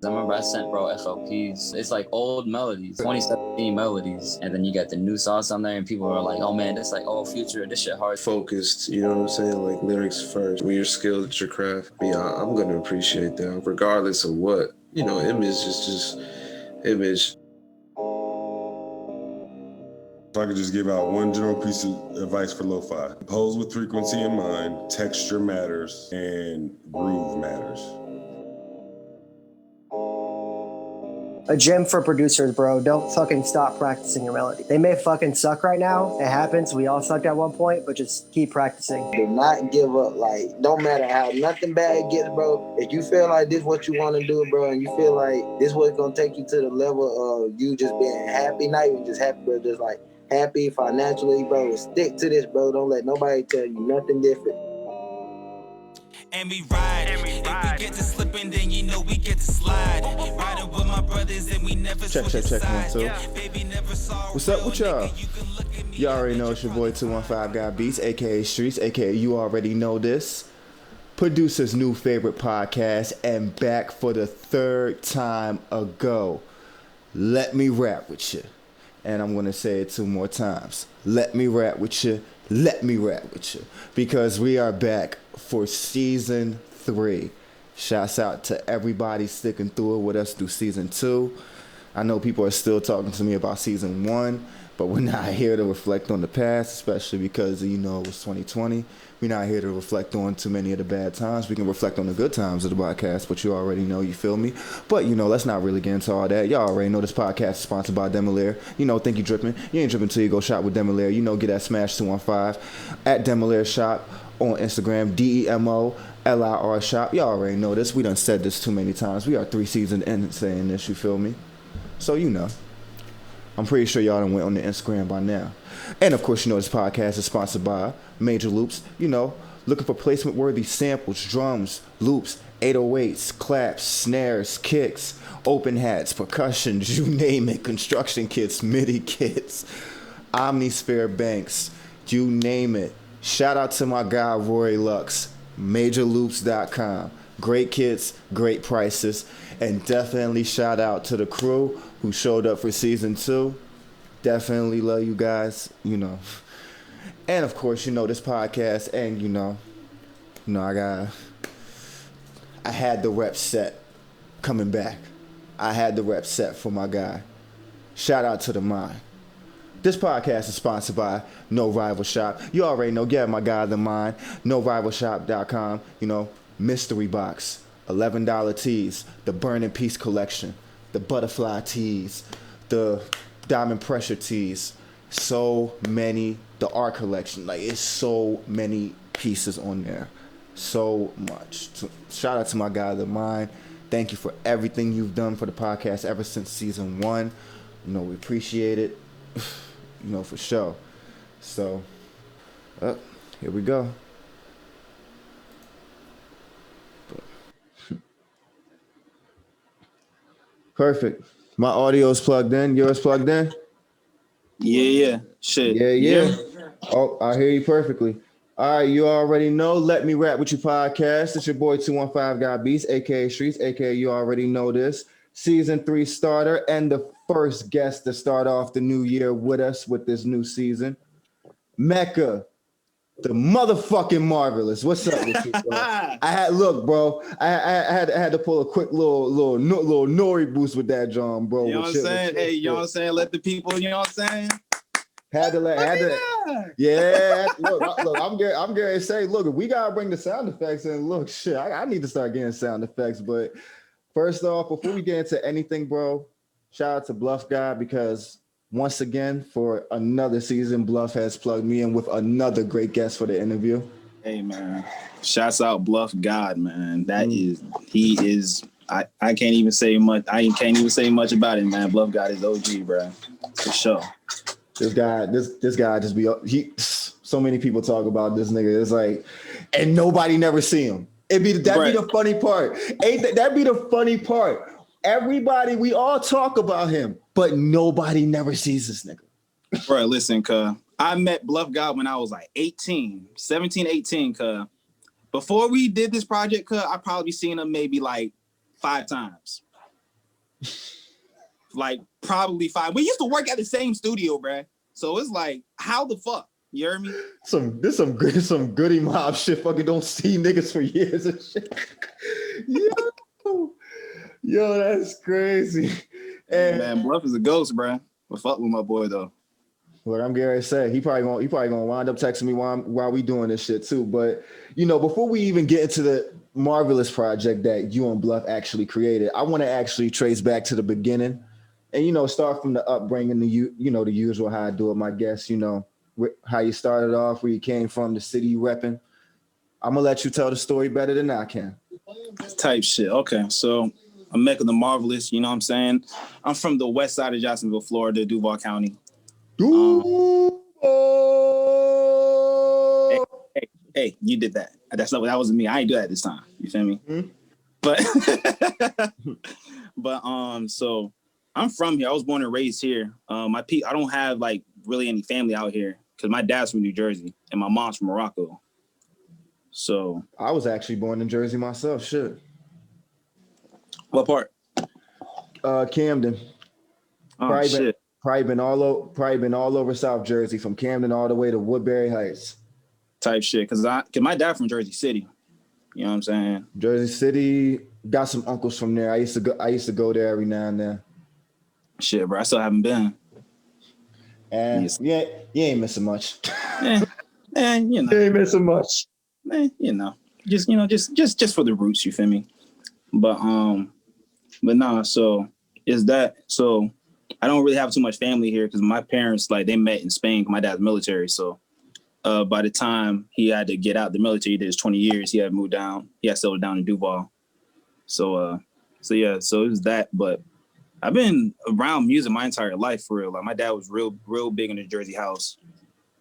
I remember I sent bro FLPs. It's like old melodies, 2017 melodies, and then you got the new sauce on there, and people are like, "Oh man, that's like old Future. This shit hard." Focused, you know what I'm saying? Like lyrics first. When you're skilled at your craft, yeah, I'm gonna appreciate that, regardless of what. You know, image is just image. If I could just give out one general piece of advice for lo-fi: compose with frequency in mind, texture matters, and groove matters. A gem for producers, bro. Don't fucking stop practicing your melody. They may fucking suck right now. It happens. We all sucked at one point, but just keep practicing. Do not give up. Like, don't matter how nothing bad gets, bro. If you feel like this is what you want to do, bro, and you feel like this is what's going to take you to the level of you just being happy, not even just happy, bro, just like happy financially, bro, stick to this, bro. Don't let nobody tell you nothing different. And we ride. If we get to slipping, then you know we get to slide. Riding with my brothers and we never check 1 2. Baby never saw What's up with y'all? You already know it's your boy 215 Gawd Beats, aka Streets, aka you already know this. Producer's new favorite podcast, and back for the third time ago. Let me rap with you. And I'm gonna say it 2 more times. Let me rap with you. Let me rap with you. Because we are back for season 3. Shouts out to everybody sticking through it with us through season 2. I know people are still talking to me about season 1, but we're not here to reflect on the past, especially because, you know, it was 2020. We're not here to reflect on too many of the bad times. We can reflect on the good times of the podcast, but you already know, you feel me? But, you know, let's not really get into all that. Y'all already know this podcast is sponsored by Demolaire. You know, think you dripping. You ain't dripping till you go shop with Demolaire. You know, get that smash 215 at Demolaire Shop on Instagram, DEMOLIR Shop. Y'all already know this. We done said this too many times. We are 3 seasons in saying this, you feel me? So, you know. I'm pretty sure y'all done went on the Instagram by now. And of course, you know this podcast is sponsored by Major Loops. You know, looking for placement-worthy samples, drums, loops, 808s, claps, snares, kicks, open hats, percussions, you name it, construction kits, MIDI kits, Omnisphere banks, you name it. Shout out to my guy, Roy Lux, MajorLoops.com. Great kits, great prices, and definitely shout out to the crew who showed up for season 2. Definitely love you guys, you know. And of course, you know, this podcast, and you know, I had the rep set coming back. I had the rep set for my guy. Shout out to the mind. This podcast is sponsored by No Rival Shop. You already know, get my guy the mind, NoRivalShop.com, you know, mystery box, $11 tees, the Burning Peace collection, the butterfly tees, the diamond pressure tees, so many, the art collection, like it's so many pieces on there, so much. Shout out to my guy the mind. Thank you for everything you've done for the podcast ever since season 1. You know, we appreciate it, you know, for sure. So here we go. Perfect. My audio's plugged in. Yours plugged in? Yeah. Shit. Yeah. Oh, I hear you perfectly. All right, you already know. Let Me Rap With You podcast. It's your boy 215 Gawd Beats, aka Streets, aka you already know this. Season 3 starter and the first guest to start off the new year with us with this new season. Mecca Tha Motherfucking Marvelous. What's up with you, bro? I had to pull a quick little nori boost with that, John, bro. You know what I'm saying? Hey, you know what I'm saying? Let the people, you know what I'm saying? Yeah. Look, I'm going to say, look, if we got to bring the sound effects in, look, shit, I need to start getting sound effects. But first off, before we get into anything, bro, shout out to Bluff Gawd, because once again, for another season, Bluff has plugged me in with another great guest for the interview. Hey, man. Shouts out Bluff Gawd, man. He is, I can't even say much. I can't even say much about it, man. Bluff Gawd is OG, bro. For sure. This guy just so many people talk about this nigga. It's like, and nobody never see him. That'd be the funny part. That'd be the funny part. Everybody, we all talk about him, but nobody never sees this nigga. Bro, listen, cuz I met Bluff Gawd when I was like 17, 18, cuz. Before we did this project, cuz I probably seen him maybe like 5 times. Like probably 5. We used to work at the same studio, bruh. So it's like, how the fuck? You hear me? Some goody mob shit. Fucking don't see niggas for years and shit. Yo, that's crazy. And Man, Bluff is a ghost, bruh. But fuck with my boy though. what I'm getting ready to say, he probably gonna wind up texting me while we doing this shit too. But before we even get into the Marvelous project that you and Bluff actually created, I want to actually trace back to the beginning, and start from the upbringing, the usual how I do it. My guess, how you started off, where you came from, the city you repping. I'm gonna let you tell the story better than I can. Type shit. Okay, so I'm Mecca Tha Marvelous. You know what I'm saying? I'm from the west side of Jacksonville, Florida, Duval County. Hey, you did that. That wasn't me. I ain't do that this time. You feel me? Mm-hmm. But so I'm from here. I was born and raised here. I don't have like really any family out here because my dad's from New Jersey and my mom's from Morocco. So I was actually born in Jersey myself. Shit. What part? Camden. Oh shit. Probably been all over South Jersey, from Camden all the way to Woodbury Heights. Type shit, cause my dad from Jersey City. You know what I'm saying? Jersey City, got some uncles from there. I used to go there every now and then. Shit, bro, I still haven't been. And you ain't missing much. And you ain't missing much. Just for the roots, you feel me? But nah. So is that so? I don't really have too much family here because my parents they met in Spain. My dad's military, so. By the time he had to get out the military, he did his 20 years. He had moved down. He had settled down in Duval. So it was that. But I've been around music my entire life for real. Like my dad was real big in the Jersey house,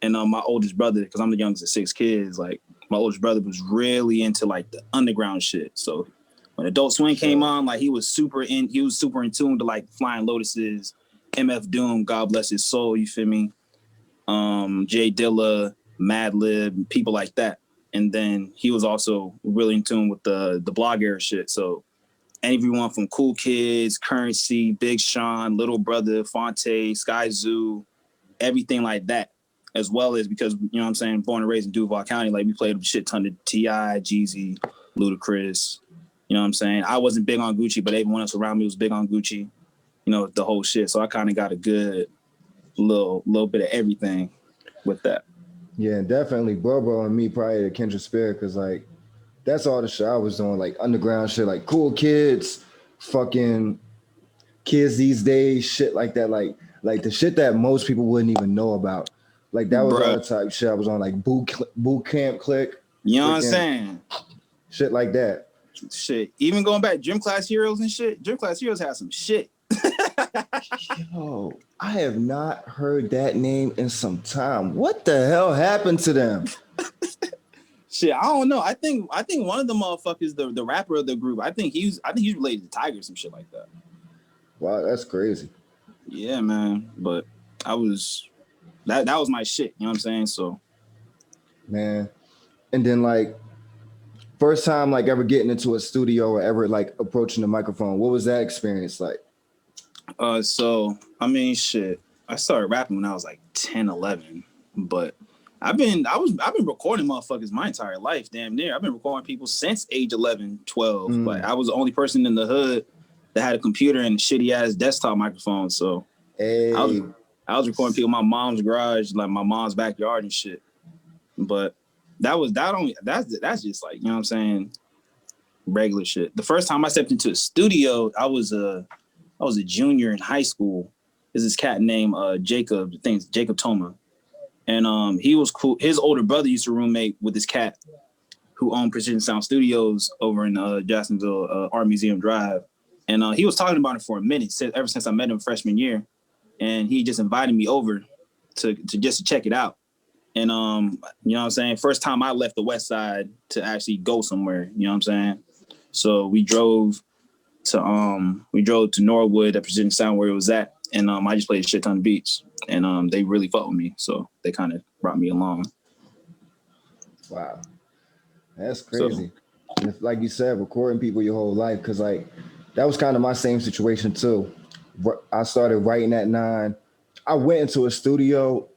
and my oldest brother, because I'm the youngest of 6 kids, like my oldest brother was really into like the underground shit. So when Adult Swing came on, like he was super in tune to like Flying Lotuses, MF Doom, God bless his soul. You feel me? Jay Dilla, Madlib, people like that. And then he was also really in tune with the blog era shit. So everyone from Cool Kids, Currency, Big Sean, Little Brother, Fonte, Sky Zoo, everything like that. As well as because, you know what I'm saying, born and raised in Duval County, like we played a shit ton of T.I., Jeezy, Ludacris. You know what I'm saying? I wasn't big on Gucci, but everyone else around me was big on Gucci. The whole shit. So I kind of got a good little bit of everything with that. Yeah, definitely. Bobo and me probably the kindred spirit, because like that's all the shit I was doing, like underground shit, like Cool Kids, fucking Kids These Days, shit like that, like the shit that most people wouldn't even know about. Like that was all the type of shit I was on, like boot camp click. You know what I'm saying? Shit like that. Shit. Even going back, Gym Class Heroes and shit. Gym Class Heroes had some shit. Yo, I have not heard that name in some time. What the hell happened to them? Shit, I don't know. I think one of the motherfuckers, the rapper of the group, I think he's related to Tiger or some shit like that. Wow, that's crazy. Yeah, man. But that was my shit. You know what I'm saying? So, man. And then like first time like ever getting into a studio or ever like approaching the microphone, what was that experience like? So I mean, shit. I started rapping when I was like 10, 11, but I've been recording motherfuckers my entire life, damn near. I've been recording people since age 11, 12. Like I was the only person in the hood that had a computer and shitty ass desktop microphone. So hey. I was recording people in my mom's garage, like my mom's backyard and shit. But that's just like, you know what I'm saying, regular shit. The first time I stepped into a studio, I was a junior in high school. There's this cat named Jacob, I think it's Jacob Toma. And he was cool. His older brother used to roommate with this cat who owned Precision Sound Studios over in Jacksonville, Art Museum Drive. And he was talking about it for a minute, ever since I met him freshman year. And he just invited me over to check it out. And you know what I'm saying? First time I left the West Side to actually go somewhere, you know what I'm saying? So we drove to Norwood at Precision Sound where it was at. And I just played a shit ton of beats. And they really fucked with me. So they kind of brought me along. Wow. That's crazy. So, like you said, recording people your whole life. Cause like that was kind of my same situation too. I started writing at 9. I went into a studio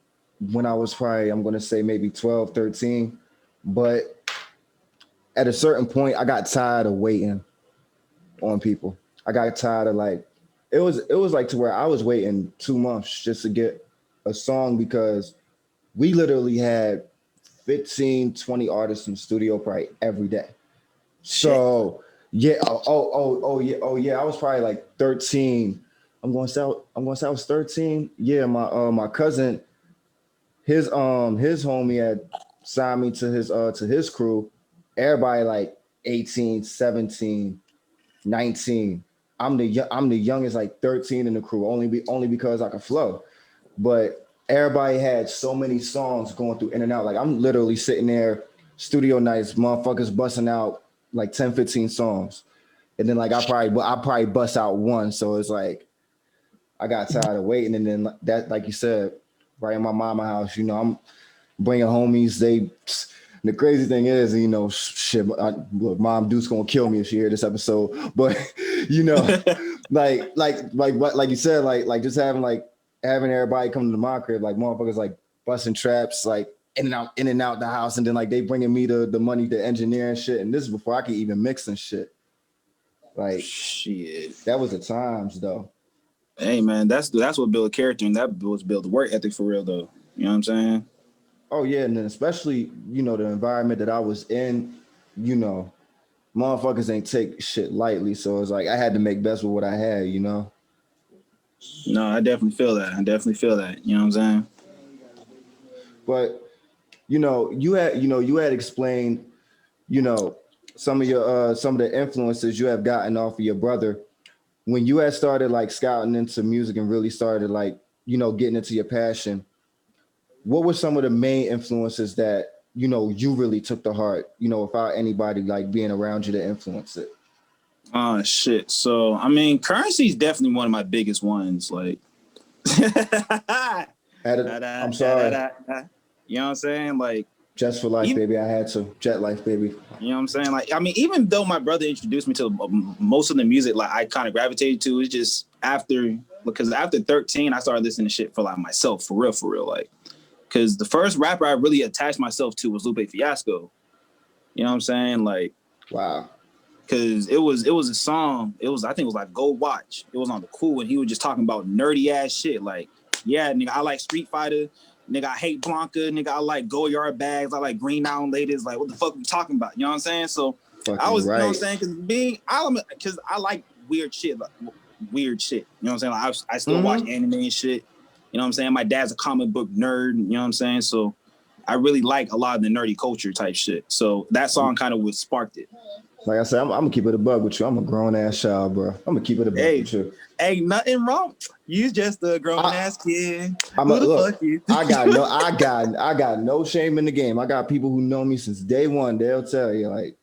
when I was probably, I'm going to say maybe 12, 13. But at a certain point, I got tired of waiting on people. I got tired of like, it was like to where I was waiting 2 months just to get a song because we literally had 15, 20 artists in the studio probably every day. So yeah, oh yeah. I was probably like 13. I'm going to say I was 13. Yeah, my cousin, his homie had signed me to his crew. Everybody like 18, 17, 19. I'm the youngest, like 13 in the crew, only because I could flow. But everybody had so many songs going through in and out. Like I'm literally sitting there, studio nights, motherfuckers busting out like 10, 15 songs. And then like I probably bust out one. So it's like I got tired of waiting. And then that, like you said, right in my mama house, I'm bringing homies. The crazy thing is, shit, look, Mom Duke's gonna kill me if she hear this episode. But like you said, like just having everybody come to my crib, like motherfuckers like busting traps, like in and out the house, and then like they bringing me the money to engineer and shit. And this is before I could even mix and shit. Like shit, that was the times though. Hey man, that's what build character, and that was build work ethic for real though. You know what I'm saying? Oh yeah, and then especially the environment that I was in, motherfuckers ain't take shit lightly. So it's like I had to make best with what I had. No, I definitely feel that. You know what I'm saying? But you had explained, some of the influences you have gotten off of your brother when you had started like scouting into music and really started like getting into your passion. What were some of the main influences that you really took to heart, without anybody like being around you to influence it? Oh shit. So I mean, currency is definitely one of my biggest ones. Like I'm sorry. You know what I'm saying? Like Just for life, baby. I had to. Jet life, baby. You know what I'm saying? Like, I mean, even though my brother introduced me to most of the music, like I kind of gravitated to, it's just because after 13, I started listening to shit for like myself, for real. Like, because the first rapper I really attached myself to was Lupe Fiasco. You know what I'm saying? Like, wow. Because it was a song. I think it was like Gold Watch. It was on the Cool, and he was just talking about nerdy ass shit. Like, yeah, nigga, I like Street Fighter. Nigga, I hate Blanca. Nigga, I like Goyard bags. I like Green Mountain Ladies. Like, what the fuck are we talking about? You know what I'm saying? So I was, right. You know what I'm saying? Because I like weird shit. Like, weird shit. You know what I'm saying? Like, I still watch anime and shit. You know what I'm saying? My dad's a comic book nerd. You know what I'm saying? So I really like a lot of the nerdy culture type shit. So that song kind of sparked it. Like I said, I'm gonna keep it a bug with you. I'm a grown ass child, bro. I'm gonna keep it a bug with you. Ain't nothing wrong. You just a grown ass kid. I got no shame in the game. I got people who know me since day one. They'll tell you like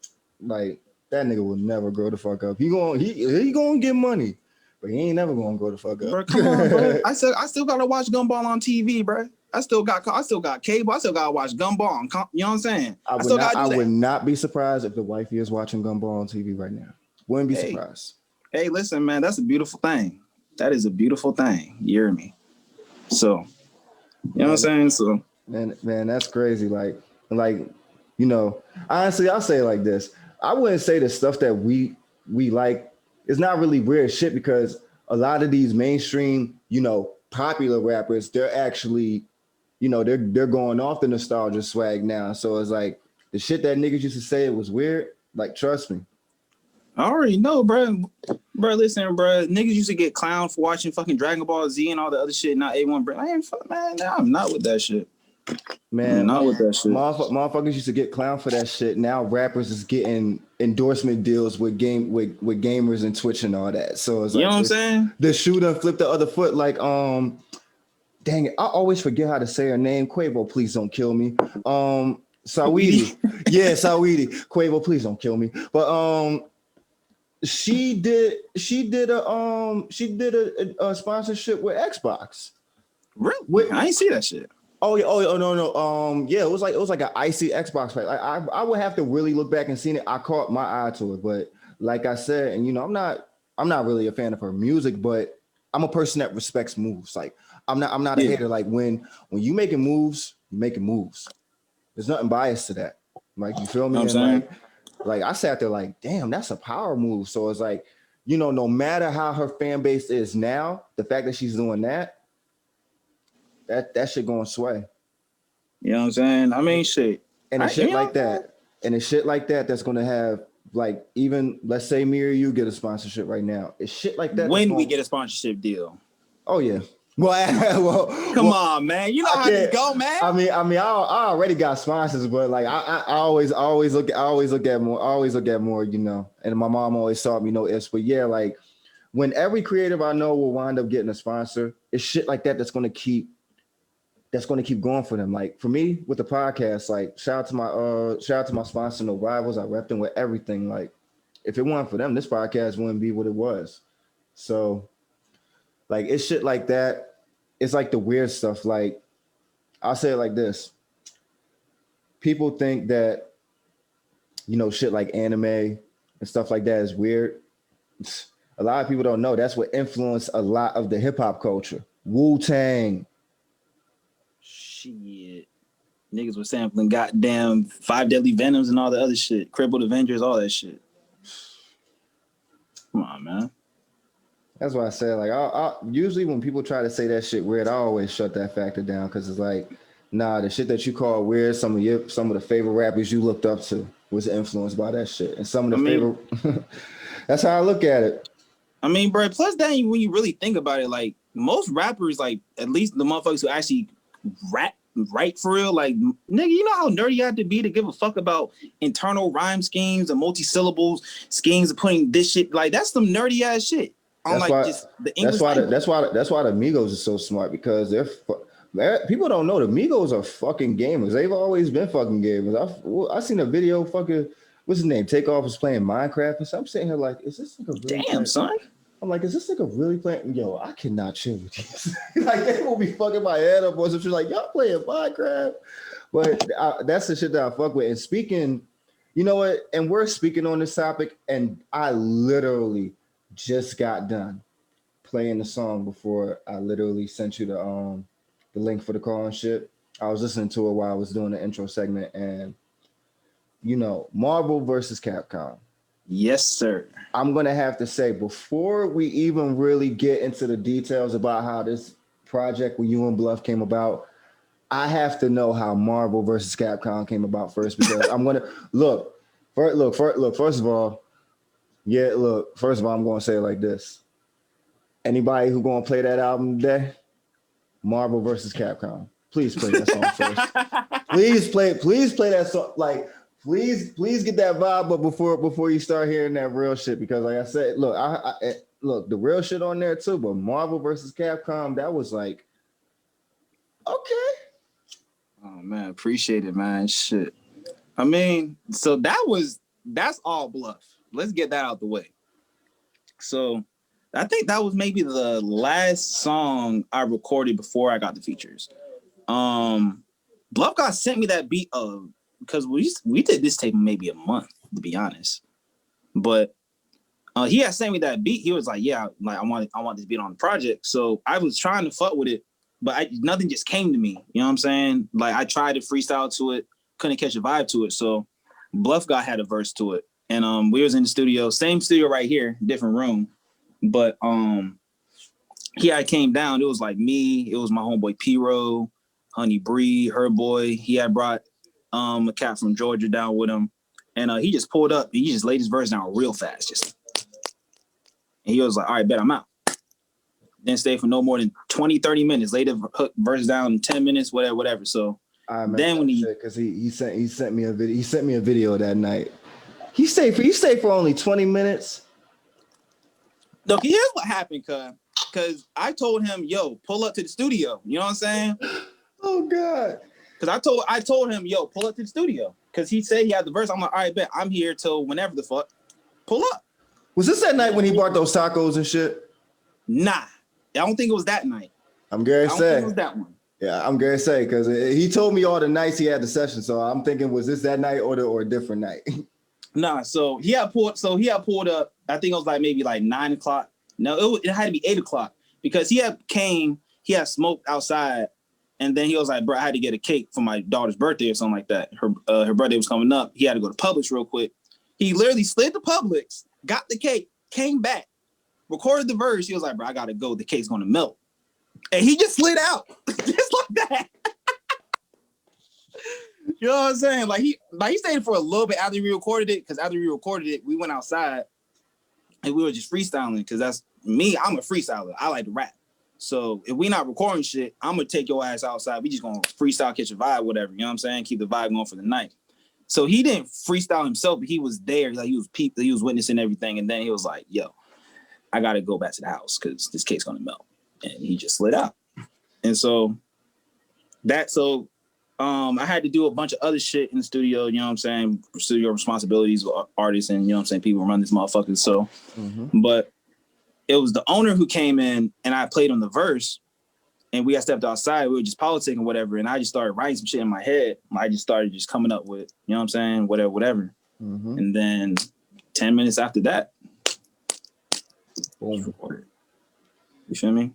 that nigga will never grow the fuck up. He gonna get money, but he ain't never gonna grow the fuck up. Bro, come on, bro. I still gotta watch Gumball on TV, bro. I still got cable. I still gotta watch Gumball. You know what I'm saying? I would not be surprised if the wifey is watching Gumball on TV right now. Wouldn't be surprised. Hey, listen, man, that's a beautiful thing. That is a beautiful thing. You hear me? So, you know what I'm saying? So, man, that's crazy. Like, honestly, I'll say it like this. I wouldn't say the stuff that we like is not really weird shit because a lot of these mainstream, popular rappers, they're actually, they're going off the nostalgia swag now. So it's like the shit that niggas used to say it was weird. Like, trust me. I already know, bro. Bro, listen, bro. Niggas used to get clowned for watching fucking Dragon Ball Z and all the other shit. Not A1, bro. I'm not with that shit. Man, I'm not with that shit. Motherfuckers used to get clowned for that shit. Now rappers is getting endorsement deals with gamers and Twitch and all that. So it's like, you know what I'm saying? The shooter flipped the other foot. Like, dang it, I always forget how to say her name. Quavo, please don't kill me. Saweetie. Yeah, Saweetie. Quavo, please don't kill me. But she did a sponsorship with Xbox. Really? I ain't see that shit. Oh no. Yeah, it was like an icy Xbox fight. Like I would have to really look back and see it. I caught my eye to it, but like I said, and I'm not I'm not really a fan of her music, but I'm a person that respects moves. Like I'm not a hater. Like when you making moves, you making moves. There's nothing biased to that. Like you feel me? You know what And I'm saying? like I sat there like, damn, that's a power move. So it's like, you know, no matter how her fan base is now, the fact that she's doing that shit going to sway. You know what I'm saying? I mean, shit. And it's shit like that. And it's shit like that that's going to have, like, even, let's say Me or You get a sponsorship right now. It's shit like that. When we get a sponsorship deal. Oh, yeah. Well, come on, man. You know how this go, man. I mean, I already got sponsors, but like I always look at more, you know. And my mom always taught me no ifs, but yeah, like when every creative I know will wind up getting a sponsor, it's shit like that that's gonna keep going for them. Like for me with the podcast, like shout out to my sponsor, No Rivals. I repped them with everything. Like if it weren't for them, this podcast wouldn't be what it was. So. Like it's shit like that. It's like the weird stuff. Like I'll say it like this. People think that, you know, shit like anime and stuff like that is weird. A lot of people don't know that's what influenced a lot of the hip hop culture. Wu-Tang. Shit. Niggas were sampling goddamn 5 Deadly Venoms and all the other shit. Crippled Avengers, all that shit. Come on, man. That's why I said, like, I usually when people try to say that shit weird, I always shut that factor down because it's like, nah, the shit that you call weird, some of the favorite rappers you looked up to was influenced by that shit, and some of the favorite. That's how I look at it. I mean, bro. Plus, that when you really think about it, like most rappers, like at least the motherfuckers who actually write for real, like nigga, you know how nerdy you have to be to give a fuck about internal rhyme schemes and multi-syllables schemes of putting this shit. Like that's some nerdy ass shit. That's why the Migos is so smart because people don't know the Migos are fucking gamers. They've always been fucking gamers. I seen a video fucking what's his name? Takeoff was playing Minecraft and so I'm sitting here like, is this nigga really damn son? I'm like, is this nigga really playing? Yo, I cannot chill with you. Like they will be fucking my head up or some shit like y'all playing Minecraft. But that's the shit that I fuck with. And speaking, you know what? And we're speaking on this topic, and I literally just got done playing the song before I literally sent you the link for the call and shit. I was listening to it while I was doing the intro segment, and you know, Marvel versus Capcom. Yes, sir. I'm gonna have to say before we even really get into the details about how this project with you and Bluff came about, I have to know how Marvel versus Capcom came about first because I'm gonna first of all. Yeah, look, first of all, I'm going to say it like this. Anybody who going to play that album today, Marvel versus Capcom, please play that song first. Please play that song. Like, please get that vibe up before you start hearing that real shit. Because like I said, look, I look, the real shit on there too, but Marvel versus Capcom, that was like, okay. Oh, man, appreciate it, man. Shit. I mean, so that's all Bluff. Let's get that out the way. So I think that was maybe the last song I recorded before I got the features. Bluff Gawd sent me that beat because we did this tape maybe a month, to be honest. But he had sent me that beat. He was like, yeah, like I want this beat on the project. So I was trying to fuck with it, but nothing just came to me. You know what I'm saying? Like I tried to freestyle to it, couldn't catch a vibe to it. So Bluff Gawd had a verse to it. And we was in the studio, same studio right here, different room. But I came down. It was like me. It was my homeboy P-Ro, Honey Bree, her boy. He had brought a cat from Georgia down with him. And he just pulled up. He just laid his verse down real fast. And he was like, all right, bet I'm out. Didn't stay for no more than 20, 30 minutes. Laid the verse down in 10 minutes, whatever. So then when because he sent me a video. He sent me a video that night. He stayed for only 20 minutes. Look, here's what happened, cause I told him, yo, pull up to the studio. You know what I'm saying? Oh God. Cause I told him, yo, pull up to the studio. Cause he said he had the verse. I'm like, all right, bet I'm here till whenever the fuck. Pull up. Was this that night when he bought those tacos and shit? Nah. I don't think it was that night. I'm gonna say. I don't think it was that one. Yeah, I'm gonna say, because he told me all the nights he had the session. So I'm thinking, was this that night or a different night? Nah, so he had pulled up. I think it was like maybe like 9 o'clock. No, it had to be 8 o'clock because he had smoked outside, and then he was like, "Bro, I had to get a cake for my daughter's birthday or something like that. Her birthday was coming up. He had to go to Publix real quick. He literally slid to Publix, got the cake, came back, recorded the verse. He was like, "Bro, I gotta go. The cake's gonna melt," and he just slid out just like that. You know what I'm saying? Like he stayed for a little bit after we recorded it, because after we recorded it, we went outside and we were just freestyling, because that's me. I'm a freestyler. I like to rap. So if we not recording shit, I'm gonna take your ass outside. We just gonna freestyle, catch a vibe, whatever. You know what I'm saying? Keep the vibe going for the night. So he didn't freestyle himself, but he was there. Like he was witnessing everything, and then he was like, "Yo, I gotta go back to the house because this cake's gonna melt," and he just slid out. And so I had to do a bunch of other shit in the studio, you know what I'm saying? Studio responsibilities with artists and, you know what I'm saying, people run this motherfucker. So, but it was the owner who came in and I played on the verse and we got stepped outside. We were just politicking or whatever. And I just started writing some shit in my head. I just started just coming up with, you know what I'm saying? Whatever. And then 10 minutes after that, boom. You feel me?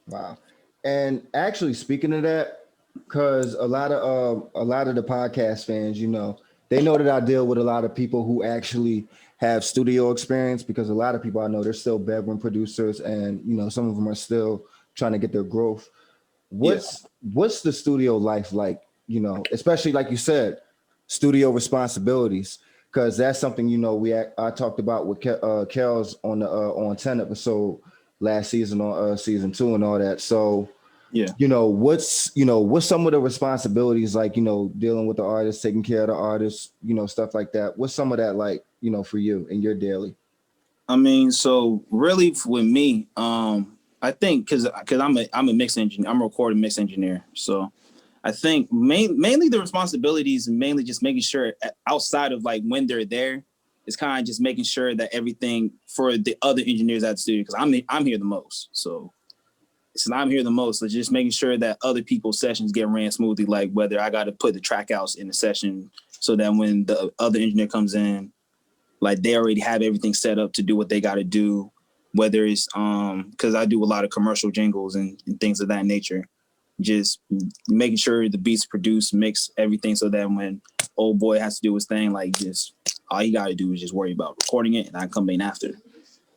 Wow. And actually, speaking of that, because a lot of the podcast fans, you know, they know that I deal with a lot of people who actually have studio experience, because a lot of people I know, they're still bedroom producers, and you know, some of them are still trying to get their growth. What's the studio life like? You know, especially like you said, studio responsibilities, because that's something, you know, I talked about with Kels on the on 10 episode last season on season 2 and all that. So. Yeah. You know, what's some of the responsibilities, like, you know, dealing with the artist, taking care of the artist, you know, stuff like that. What's some of that like, you know, for you in your daily? I mean, so really with me, I think because I'm a mix engineer, I'm a recording mix engineer. So I think mainly the responsibilities, mainly just making sure outside of like when they're there, it's kind of just making sure that everything for the other engineers at the studio, because I'm here the most. So since I'm here the most, so just making sure that other people's sessions get ran smoothly, like whether I got to put the track outs in the session so that when the other engineer comes in, like they already have everything set up to do what they got to do, whether it's, because I do a lot of commercial jingles and things of that nature, just making sure the beats produced, mix everything so that when old boy has to do his thing, like just all you got to do is just worry about recording it and I come in after.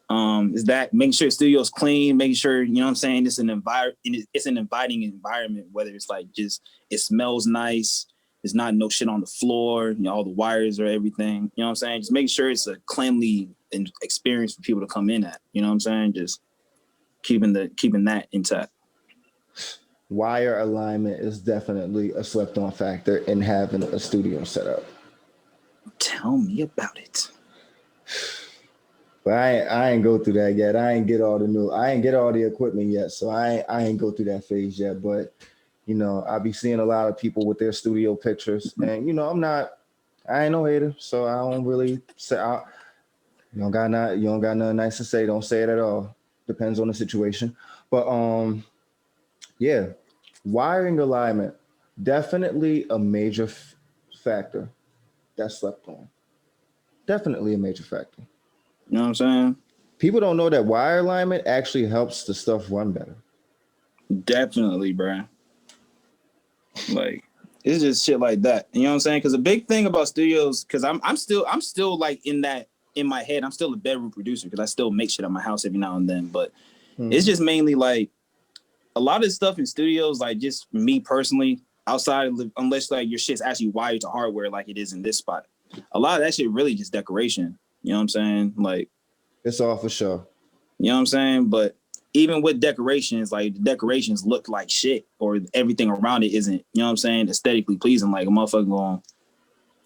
Is that making sure the studio's clean, making sure, you know what I'm saying, it's an inviting environment, whether it's like just it smells nice, there's not no shit on the floor, you know, all the wires or everything, you know what I'm saying? Just making sure it's a cleanly experience for people to come in at, you know what I'm saying? Just keeping that intact. Wire alignment is definitely a slept on factor in having a studio set up. Tell me about it. But I ain't go through that yet. I ain't get all the equipment yet, so I ain't go through that phase yet. But you know, I be seeing a lot of people with their studio pictures, and you know, I ain't no hater, so I don't really say. You don't got nothing nice to say. Don't say it at all. Depends on the situation. But yeah, wiring alignment, definitely a major factor that's slept on. Definitely a major factor. You know what I'm saying? People don't know that wire alignment actually helps the stuff run better. Definitely, bro. Like, it's just shit like that. You know what I'm saying? Because the big thing about studios, because I'm still like in my head, I'm still a bedroom producer because I still make shit at my house every now and then. But it's just mainly like a lot of the stuff in studios, like just me personally, outside of unless like your shit's actually wired to hardware like it is in this spot. A lot of that shit really just decoration. You know what I'm saying? Like, it's all for sure. You know what I'm saying? But even with decorations, like the decorations look like shit or everything around it isn't, you know what I'm saying, aesthetically pleasing. Like a motherfucker gonna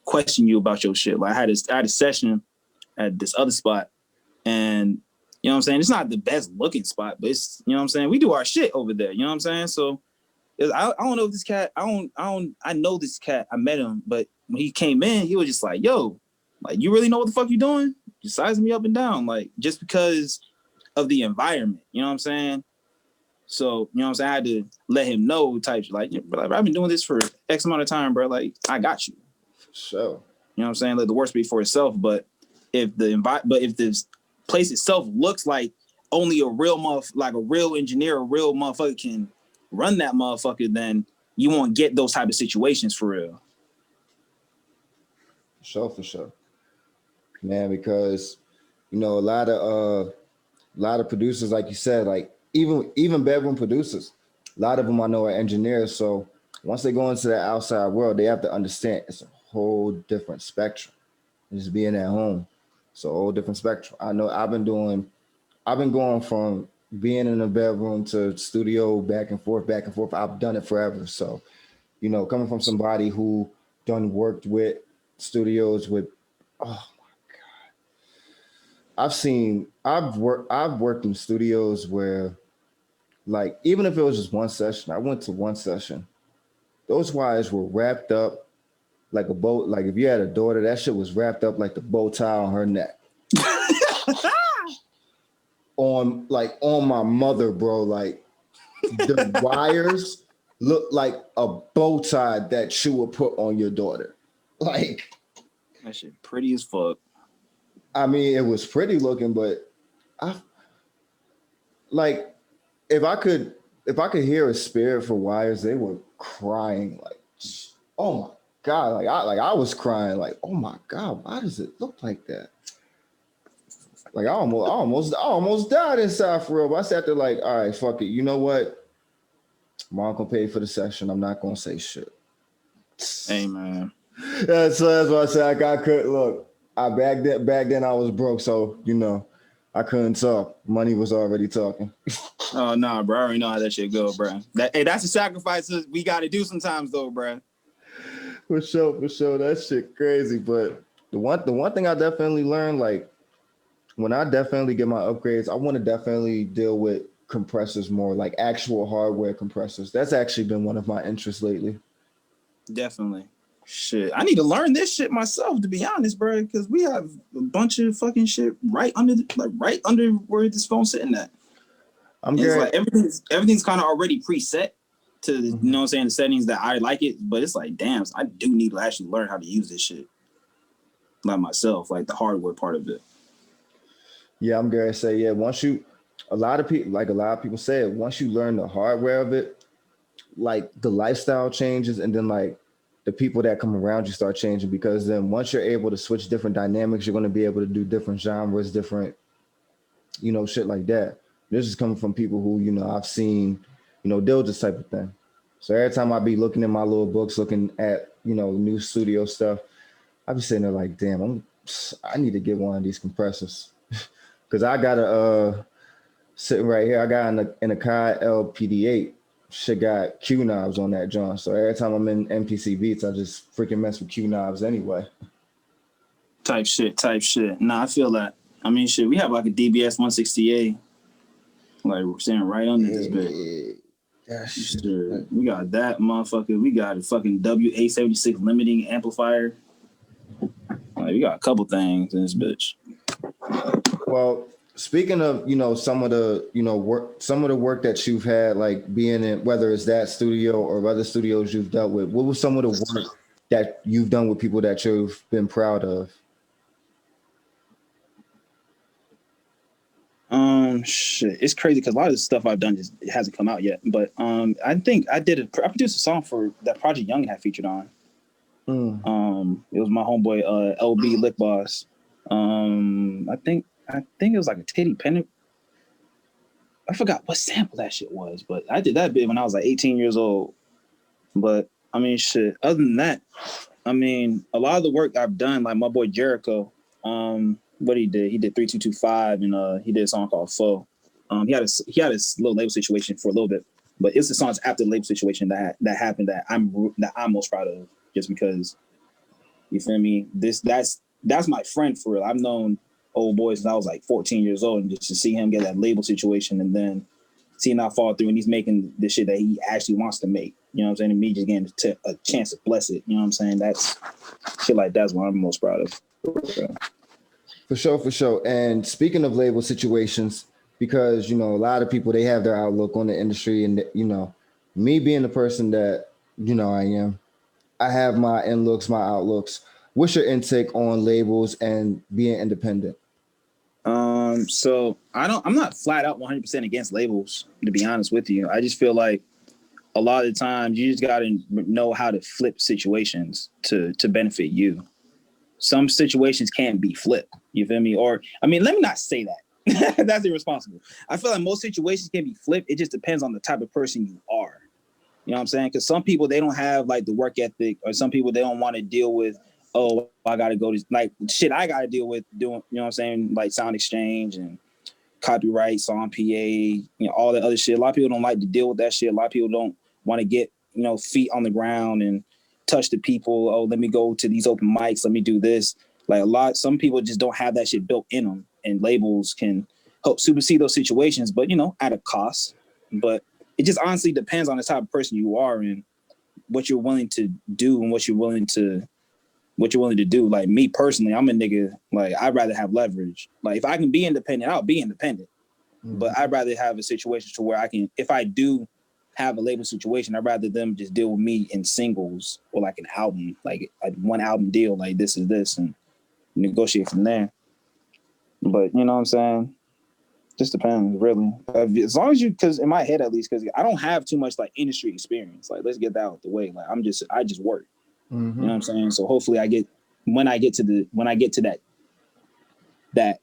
question you about your shit. Like I had a session at this other spot and you know what I'm saying? It's not the best looking spot, but it's, you know what I'm saying? We do our shit over there. You know what I'm saying? So I don't know if this cat, I know this cat, I met him, but when he came in, he was just like, yo, like, you really know what the fuck you doing? You sizing me up and down, like, just because of the environment, you know what I'm saying? So, you know what I'm saying? I had to let him know type, like, yeah, bro, I've been doing this for X amount of time, bro. Like, I got you. For sure. You know what I'm saying? Let the work speak for itself. But if the place itself looks like only a real engineer, a real motherfucker can run that motherfucker, then you won't get those type of situations for real. For sure. Man, because a lot of producers, like you said, like even bedroom producers, a lot of them I know are engineers. So once they go into the outside world, they have to understand it's a whole different spectrum. Just being at home, it's a whole different spectrum. I know I've been going from being in the bedroom to studio back and forth. I've done it forever. So, coming from somebody who done worked with studios with, oh my God, I've worked in studios where, like, even if it was just one session, I went to one session. Those wires were wrapped up like a bow. Like if you had a daughter, that shit was wrapped up like the bow tie on her neck. on my mother, bro. Like the wires look like a bow tie that you would put on your daughter. Like that shit pretty as fuck. I mean, it was pretty looking, but if I could hear a spirit for wires, they were crying like, oh my God, I was crying like, oh my God, why does it look like that? Like I almost died inside for real. But I sat there like, all right, fuck it. You know what? Mom gonna pay for the session. I'm not gonna say shit. Hey man. That's what I said. I couldn't look. Back then I was broke, so I couldn't talk. Money was already talking. Oh nah, bro. I already know how that shit go, bro. That's a sacrifice we gotta do sometimes though, bro. For sure. That shit crazy. But the one thing I definitely learned, like when I definitely get my upgrades, I want to definitely deal with compressors more, like actual hardware compressors. That's actually been one of my interests lately. Definitely. Shit, I need to learn this shit myself, to be honest, bro, because we have a bunch of fucking shit right under where this phone's sitting at. It's like everything's kind of already preset to the, you know what I'm saying, the settings that I like it, but it's like, damn, I do need to actually learn how to use this shit, like myself, like the hardware part of it. Yeah, I'm gonna say, yeah. A lot of people say it, once you learn the hardware of it, like the lifestyle changes, and then like the people that come around you start changing, because then once you're able to switch different dynamics, you're going to be able to do different genres, different, shit like that. This is coming from people who, I've seen, deal this type of thing. So every time I be looking in my little books, looking at, new studio stuff, I be sitting there like, damn, I need to get one of these compressors. Because I got a, sitting right here, I got in a Kai LPD8. Shit got Q knobs on that joint. So every time I'm in MPC beats, I just freaking mess with Q knobs anyway. Type shit. Nah, I feel that. I mean, shit, we have like a DBS 168. Like, we're sitting right under this bit. Yeah, sure. We got that motherfucker. We got a fucking WA76 limiting amplifier. Like, we got a couple things in this bitch. Well, speaking of, some of the work that you've had, like being in, whether it's that studio or other studios you've dealt with, what was some of the work that you've done with people that you've been proud of? Shit, it's crazy because a lot of the stuff I've done it hasn't come out yet. But I think I produced a song for that Project Young had featured on. It was my homeboy LB Lick Boss. I think it was like a Titty Pennant. I forgot what sample that shit was, but I did that bit when I was like 18 years old. But I mean, shit. Other than that, I mean, a lot of the work I've done, like my boy Jericho, what he did 3225, and he did a song called Foe. He had a little label situation for a little bit, but it's the songs after the label situation that happened that I'm most proud of, just because, you feel me? That's my friend for real. I've known old boy since I was like 14 years old, and just to see him get that label situation and then seeing that fall through, and he's making the shit that he actually wants to make. You know what I'm saying? And me just getting a chance to bless it. You know what I'm saying? That's shit like that's what I'm most proud of. For sure. And speaking of label situations, because, a lot of people, they have their outlook on the industry, and, me being the person that, I am, I have my inlooks, my outlooks. what's your intake on labels and being independent? So I'm not flat out 100% against labels, to be honest with you. I just feel like a lot of the times you just got to know how to flip situations to benefit you. Some situations can't be flipped. You feel me? Or, I mean, let me not say that. That's irresponsible. I feel like most situations can be flipped. It just depends on the type of person you are. You know what I'm saying? Because some people, they don't have like the work ethic, or some people, they don't want to deal with, oh, I got to go to like shit I got to deal with doing, you know what I'm saying? Like sound exchange and copyright, song PA, you know, all that other shit. A lot of people don't like to deal with that shit. A lot of people don't want to get, you know, feet on the ground and touch the people. Oh, let me go to these open mics. Let me do this. Like some people just don't have that shit built in them, and labels can help supersede those situations, but, you know, at a cost. But it just honestly depends on the type of person you are and what you're willing to do and what you're willing to do. Like me personally, I'm a nigga, like I'd rather have leverage. Like if I can be independent, I'll be independent. Mm-hmm. But I'd rather have a situation to where I can, if I do have a label situation, I'd rather them just deal with me in singles or like an album, like a one album deal, like this is this, and negotiate from there. But you know what I'm saying? Just depends, really. As long as you, because in my head at least, because I don't have too much like industry experience. Like let's get that out of the way. Like I just work. Mm-hmm. You know what I'm saying? So hopefully when I get to that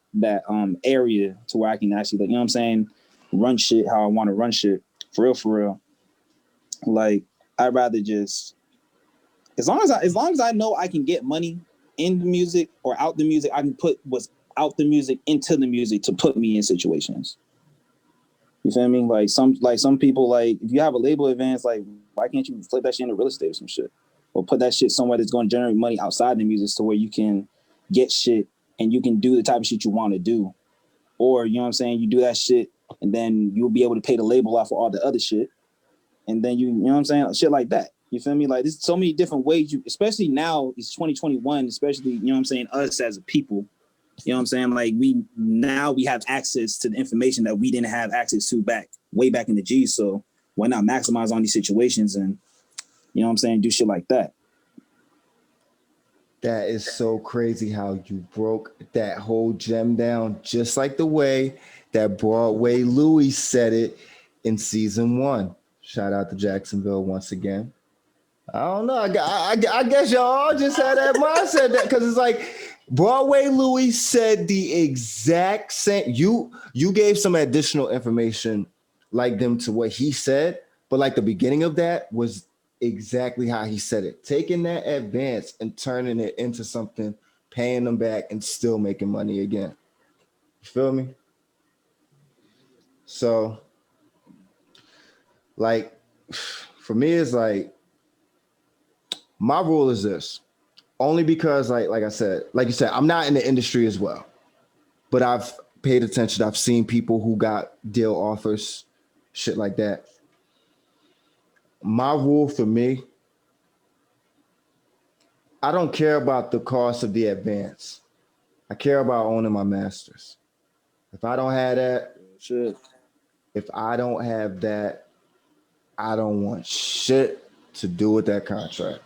area to where I can actually, like, you know what I'm saying, run shit how I want to run shit for real. Like I'd rather just, as long as I know I can get money in the music or out the music, I can put what's out the music into the music to put me in situations. You feel me? Like some people, like if you have a label advance, like why can't you flip that shit into real estate or some shit? Or put that shit somewhere that's going to generate money outside the music to where you can get shit and you can do the type of shit you want to do. Or, you know what I'm saying, you do that shit and then you'll be able to pay the label off for all the other shit. And then you know what I'm saying? Shit like that. You feel me? Like there's so many different ways especially now, it's 2021, especially, you know what I'm saying, us as a people. You know what I'm saying? Like we have access to the information that we didn't have access to way back in the G. So why not maximize on these situations and, you know what I'm saying, do shit like that. That is so crazy how you broke that whole gem down, just like the way that Broadway Louis said it in season 1. Shout out to Jacksonville once again. I don't know. I guess y'all just had that mindset that because it's like Broadway Louis said the exact same. You gave some additional information like them to what he said, but like the beginning of that was exactly how he said it. Taking that advance and turning it into something, paying them back, and still making money again. You feel me? So, like, for me, it's like, my rule is this. Only because, like I said, like you said, I'm not in the industry as well. But I've paid attention. I've seen people who got deal offers, shit like that. My rule for me, I don't care about the cost of the advance. I care about owning my masters. If I don't have that, shit. If I don't have that, I don't want shit to do with that contract.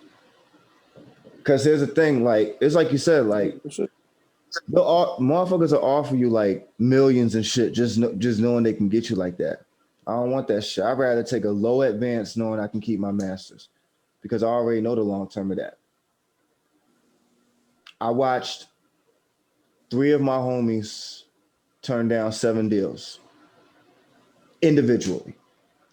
Because here's the thing, like, it's like you said, like, motherfuckers will offer you like millions and shit just knowing they can get you like that. I don't want that shit. I'd rather take a low advance knowing I can keep my masters because I already know the long term of that. I watched 3 of my homies turn down 7 deals individually.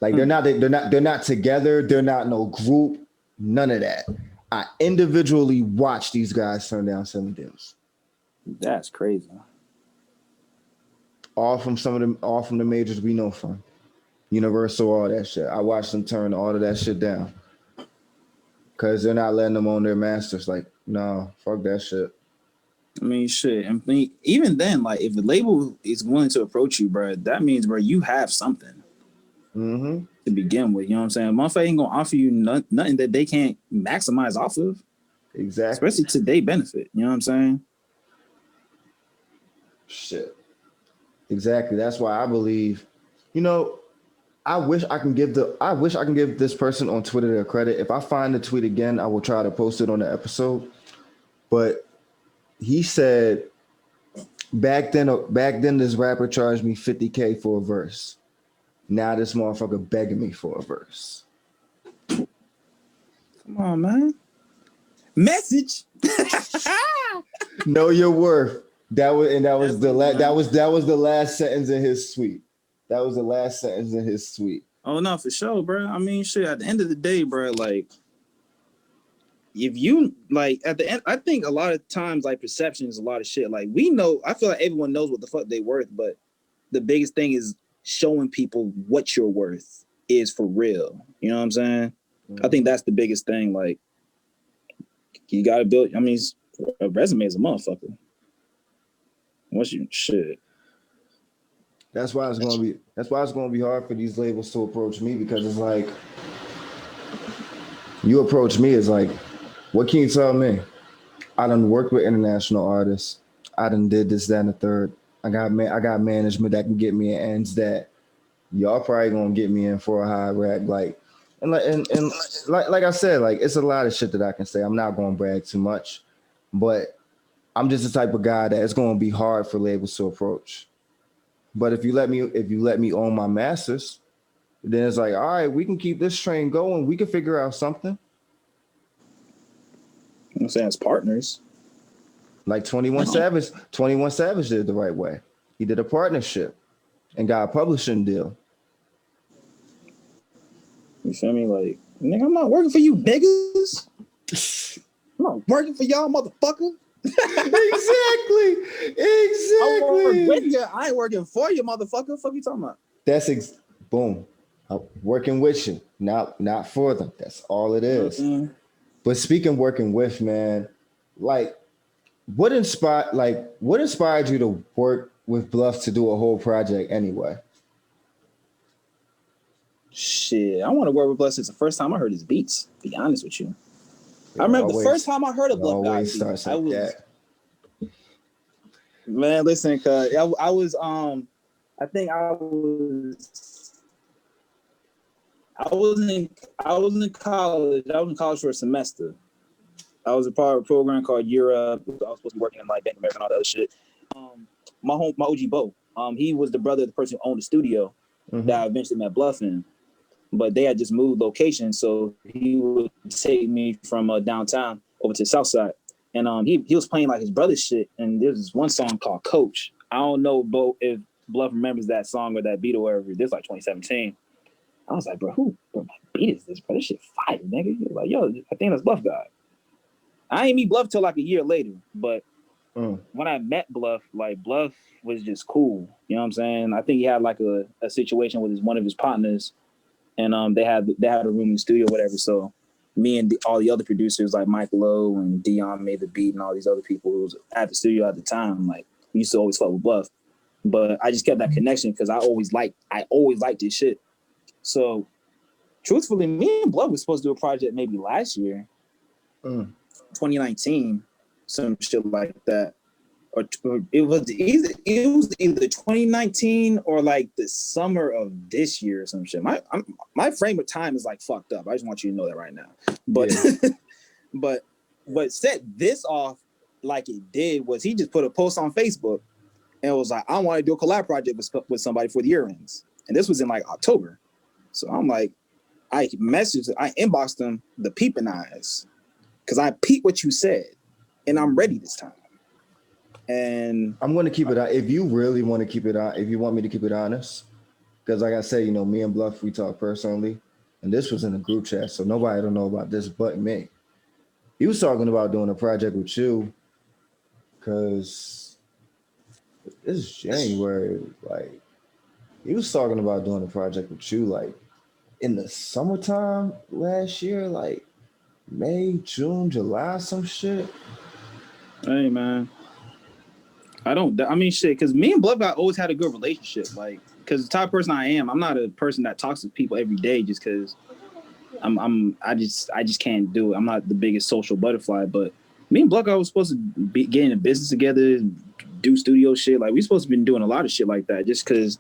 Like they're not together. They're not no group. None of that. I individually watched these guys turn down 7 deals. That's crazy. All from the majors we know from. Universal, all that shit. I watched them turn all of that shit down. Cause they're not letting them own their masters. Like, no, fuck that shit. I mean, shit. I mean, even then, like, if a label is willing to approach you, bro, that means, bro, you have something to begin with. You know what I'm saying? Motherfucker ain't gonna offer you nothing that they can't maximize off of. Exactly. Especially to their benefit. You know what I'm saying? Shit. Exactly. That's why I believe, you know, I wish I can give this person on Twitter their credit. If I find the tweet again, I will try to post it on the episode. But he said back then this rapper charged me $50K for a verse. Now this motherfucker begging me for a verse. Come on, man. Message. Know your worth. That was the last sentence in his tweet. That was the last sentence in his tweet. Oh no, for sure, bro. I mean, shit. At the end of the day, bro, like, if you like at the end, I think a lot of times like perception is a lot of shit. Like we know, I feel like everyone knows what the fuck they worth, but the biggest thing is showing people what your worth is for real. You know what I'm saying? Mm-hmm. I think that's the biggest thing. Like, you gotta build. I mean, a resume is a motherfucker. Once you shit. That's why it's gonna be hard for these labels to approach me, because it's like you approach me, it's like, what can you tell me? I done worked with international artists. I done did this, that, and the third. I got management that can get me in ends that y'all probably gonna get me in for a high rap. Like I said, like it's a lot of shit that I can say. I'm not gonna brag too much, but I'm just the type of guy that it's gonna be hard for labels to approach. But if you let me own my masters, then it's like, all right, we can keep this train going. We can figure out something. I'm saying as partners. Like 21 Savage did it the right way. He did a partnership and got a publishing deal. You feel me? Like, nigga, I'm not working for you niggas. I'm not working for y'all, motherfucker. Exactly. I ain't working for you, motherfucker. Fuck you talking about? Boom. I'm working with you, not for them. That's all it is. Mm-hmm. But speaking working with, man, like what inspired you to work with Bluff to do a whole project anyway? Shit, I want to work with Bluff since the first time I heard his beats, to be honest with you. I remember the first time I heard of Bluff Gawd beats. Man, listen, cause I was in college. I was in college for a semester. I was a part of a program called Europe. I was supposed to be working in like Bank of America and all that other shit. My OG Bo, he was the brother of the person who owned the studio that I eventually met Bluff in. But they had just moved location, so he would take me from downtown over to the south side. And he was playing like his brother's shit, and there's this one song called Coach. I don't know, Bo, if Bluff remembers that song or that beat or whatever. This like 2017. I was like, bro, what beat is this, bro? This shit fire, nigga. He was like, yo, I think that's Bluff Gawd. I ain't meet Bluff till like a year later, but when I met Bluff, like Bluff was just cool. You know what I'm saying? I think he had like a situation with one of his partners, and they had a room in the studio or whatever. So me and all the other producers like Mike Lowe and Dion made the beat and all these other people who was at the studio at the time, like we used to always fuck with Bluff. But I just kept that connection because I always liked this shit. So truthfully, me and Bluff was supposed to do a project maybe last year, 2019, some shit like that. Or it was either 2019 or like the summer of this year or some shit. My frame of time is like fucked up. I just want you to know that right now. But but set this off like it did was he just put a post on Facebook and it was like, I want to do a collab project with somebody for the year ends. And this was in like October. So I'm like, I inboxed him the peeping eyes because I peeped what you said and I'm ready this time. And I'm going to keep it out. If you really want to keep it out, if you want me to keep it honest, because like I said, you know, me and Bluff, we talk personally, and this was in a group chat, so nobody don't know about this but me. He was talking about doing a project with you because this is January. Like, he was talking about doing a project with you, like, in the summertime last year, like May, June, July, some shit. Hey, man. Shit, because me and Bluff Gawd always had a good relationship. Like, because the type of person I am, I'm not a person that talks to people every day just because I just can't do it. I'm not the biggest social butterfly, but me and Bluff Gawd was supposed to be getting a business together, do studio shit. Like, we supposed to be doing a lot of shit like that just because,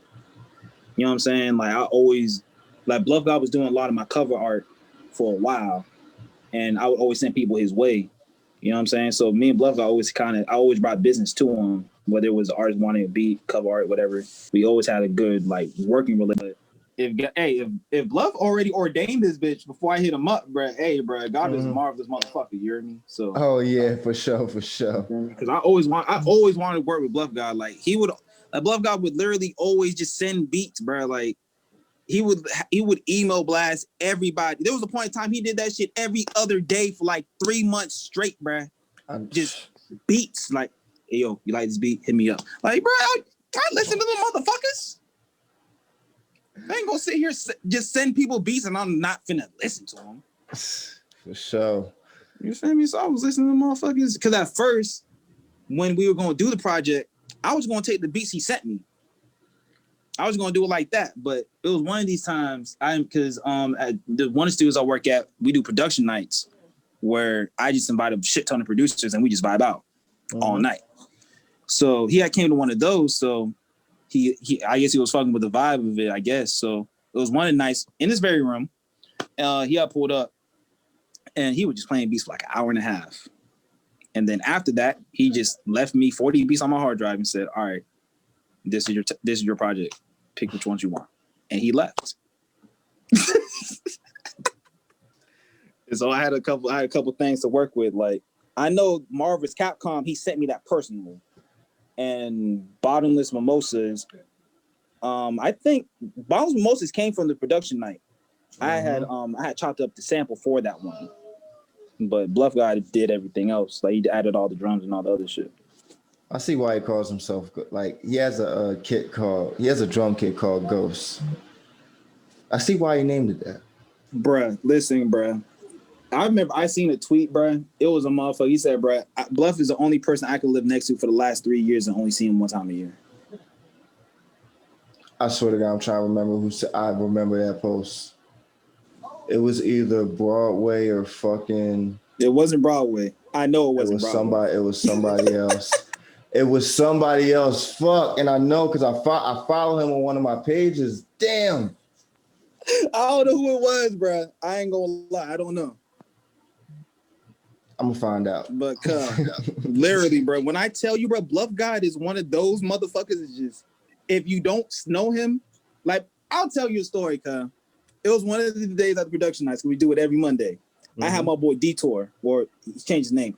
you know what I'm saying? Like, I always, like, Bluff Gawd was doing a lot of my cover art for a while, and I would always send people his way. You You know what I'm saying? So me and Bluff, I always brought business to him, whether it was artists wanting a beat, cover art, whatever. We always had a good like working relationship. If Bluff already ordained this bitch before I hit him up, bro, hey, bro, God is marvelous, motherfucker. You hear me? So. Oh yeah, for sure. Because I always wanted to work with Bluff Gawd. Like Bluff Gawd would literally always just send beats, bro. Like he would email blast everybody. There was a point in time he did that shit every other day for like 3 months straight, bro. Just beats. Like, hey, yo, you like this beat? Hit me up. Like, bro, I listen to them motherfuckers. I ain't gonna sit here just send people beats and I'm not finna listen to them. For sure. You feel me? So I was listening to motherfuckers. Because at first, when we were going to do the project, I was going to take the beats he sent me. I was going to do it like that. But it was one of these times, because at the one of the studios I work at, we do production nights where I just invite a shit ton of producers and we just vibe out all night. So he had came to one of those. So he I guess he was fucking with the vibe of it, I guess. So it was one of the nights in this very room. He got pulled up and he was just playing beats for like an hour and a half. And then after that, he just left me 40 beats on my hard drive and said, all right, this is your project. Pick which ones you want. And he left. And so I had a couple things to work with. Like, I know Marvel's Capcom, he sent me that personally. And Bottomless Mimosas, I think Bottomless Mimosas came from the production night. I had chopped up the sample for that one. But Bluff Gawd did everything else. Like, he added all the drums and all the other shit. I see why he calls himself like he has a drum kit called Ghxst. I see why he named it that. Bruh, listen, bruh. I remember I seen a tweet, bruh. It was a motherfucker. He said, bruh, Bluff is the only person I could live next to for the last 3 years and only see him one time a year. I swear to God, I'm trying to remember who said. I remember that post. It was either Broadway or fucking. It wasn't Broadway. I know it wasn't Broadway. It was somebody else. It was somebody else. Fuck, and I know because I follow him on one of my pages. Damn. I don't know who it was, bruh. I ain't gonna lie. I don't know. I'm gonna find out. But literally, bro, when I tell you, bro, Bluff Gawd is one of those motherfuckers. It's just, if you don't know him, like, I'll tell you a story, cuz. It was one of the days at the production nights. We do it every Monday. I had my boy Detour, or he changed his name.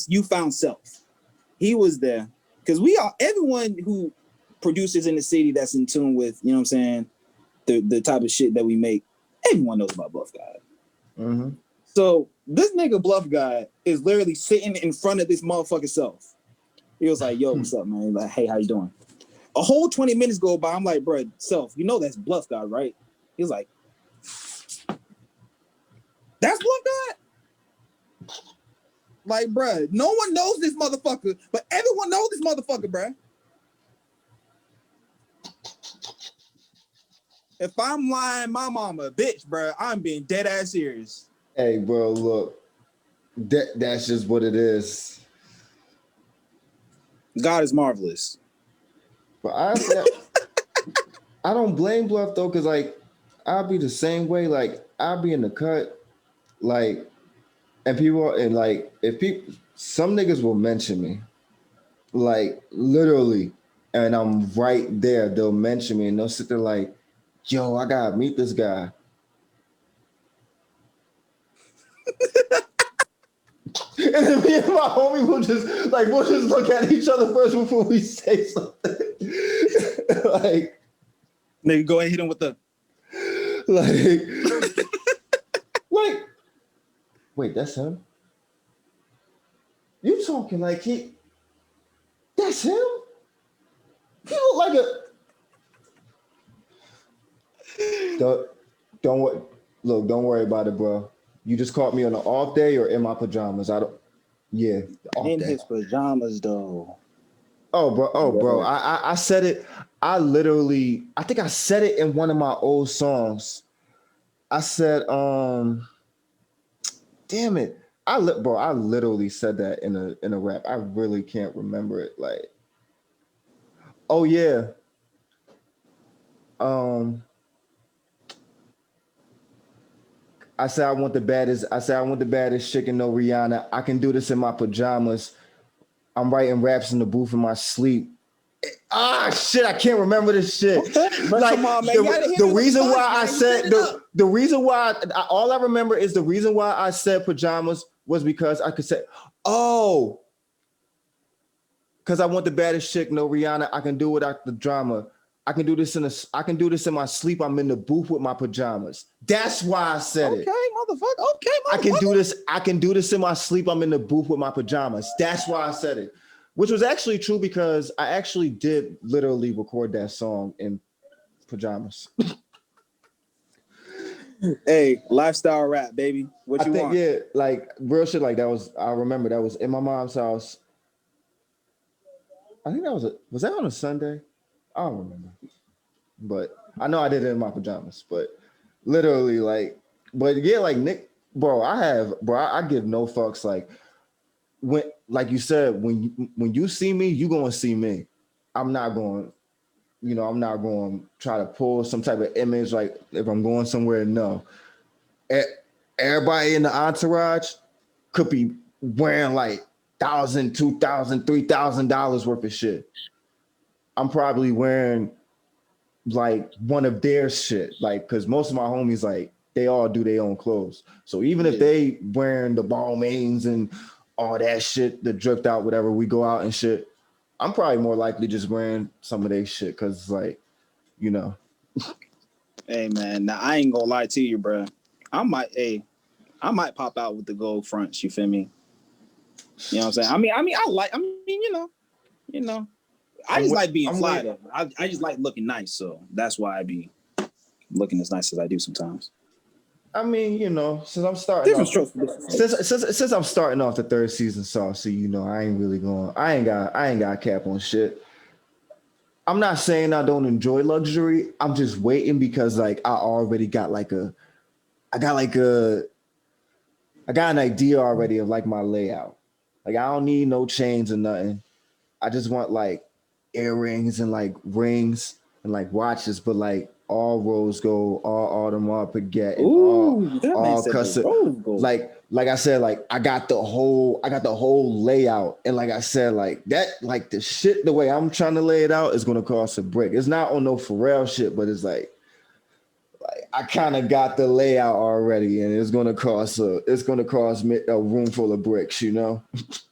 You Found Self. He was there. Because everyone who produces in the city that's in tune with, you know what I'm saying, the type of shit that we make, everyone knows about Bluff Gawd. So this nigga Bluff Gawd is literally sitting in front of this motherfucking Self. He was like, yo, what's up, man? He's like, hey, how you doing? A whole 20 minutes go by. I'm like, bro, Self, you know that's Bluff Gawd, right? He was like, that's Bluff Gawd? Like, bro, no one knows this motherfucker, but everyone knows this motherfucker, bro. If I'm lying, my mama a bitch, bro. I'm being dead ass serious. Hey, bro, look, that's just what it is. God is marvelous. But I don't blame Bluff though, because like I'll be the same way. Like I'll be in the cut, like, and some niggas will mention me, like literally, and I'm right there. They'll mention me and they'll sit there like, yo, I gotta meet this guy. And then me and my homie will just look at each other first before we say something. Like, nigga, go ahead and hit him with the like, wait, that's him? You talking like that's him? He look like don't worry about it, bro. You just caught me on an off day or in my pajamas. Off in day. his pajamas though. Oh, bro. I said it. I think I said it in one of my old songs. I said, damn it. I literally said that in a rap. I really can't remember it. Like, oh yeah. I said I want the baddest. I said I want the baddest chicken, no Rihanna. I can do this in my pajamas. I'm writing raps in the booth in my sleep. Shit, I can't remember this shit. Okay, bro, Like come on, man. the reason why I said the reason why all I remember is the reason why I said pajamas was because I could say, oh, because I want the baddest chick, no Rihanna. I can do it without the drama. I can do this in my sleep. I'm in the booth with my pajamas. That's why I said it. Okay, motherfucker. Okay, motherfucker. I can do this in my sleep. I'm in the booth with my pajamas. That's why I said it. Which was actually true because I actually did literally record that song in pajamas. Hey, lifestyle rap, baby. What you want? Yeah, like real shit like that was, I remember that was in my mom's house. I think that was that on a Sunday? I don't remember. But I know I did it in my pajamas, but literally like, but yeah, like Nick, bro, I give no fucks. Like when, like you said, when you see me, you gonna see me. I'm not going to try to pull some type of image. Like if I'm going somewhere, no. Everybody in the entourage could be wearing like $1,000, $2,000, $3,000 worth of shit. I'm probably wearing like one of their shit, like because most of my homies like they all do their own clothes. So even if they wearing the Balmains and all that shit that dripped out, whatever, we go out and shit, I'm probably more likely just wearing some of their shit because like, you know. Hey man, now I ain't gonna lie to you, bro. I might pop out with the gold fronts. You feel me? You know what I'm saying? I mean, you know. I just like being fly though. I just like looking nice, so that's why I be looking as nice as I do sometimes. I mean, you know, since I'm starting off, since I'm starting off the third season saucy, you know, I ain't got cap on shit. I'm not saying I don't enjoy luxury. I'm just waiting because like I already got I got an idea already of like my layout. Like I don't need no chains or nothing. I just want like earrings and like rings and like watches, but like all rose gold, all autumn, all baguette, and all custom. Like I said, like I got the whole layout, and like I said, like that, like the shit, the way I'm trying to lay it out is gonna cost a brick. It's not on no Pharrell shit, but it's like I kind of got the layout already, and it's gonna cost me a room full of bricks, you know.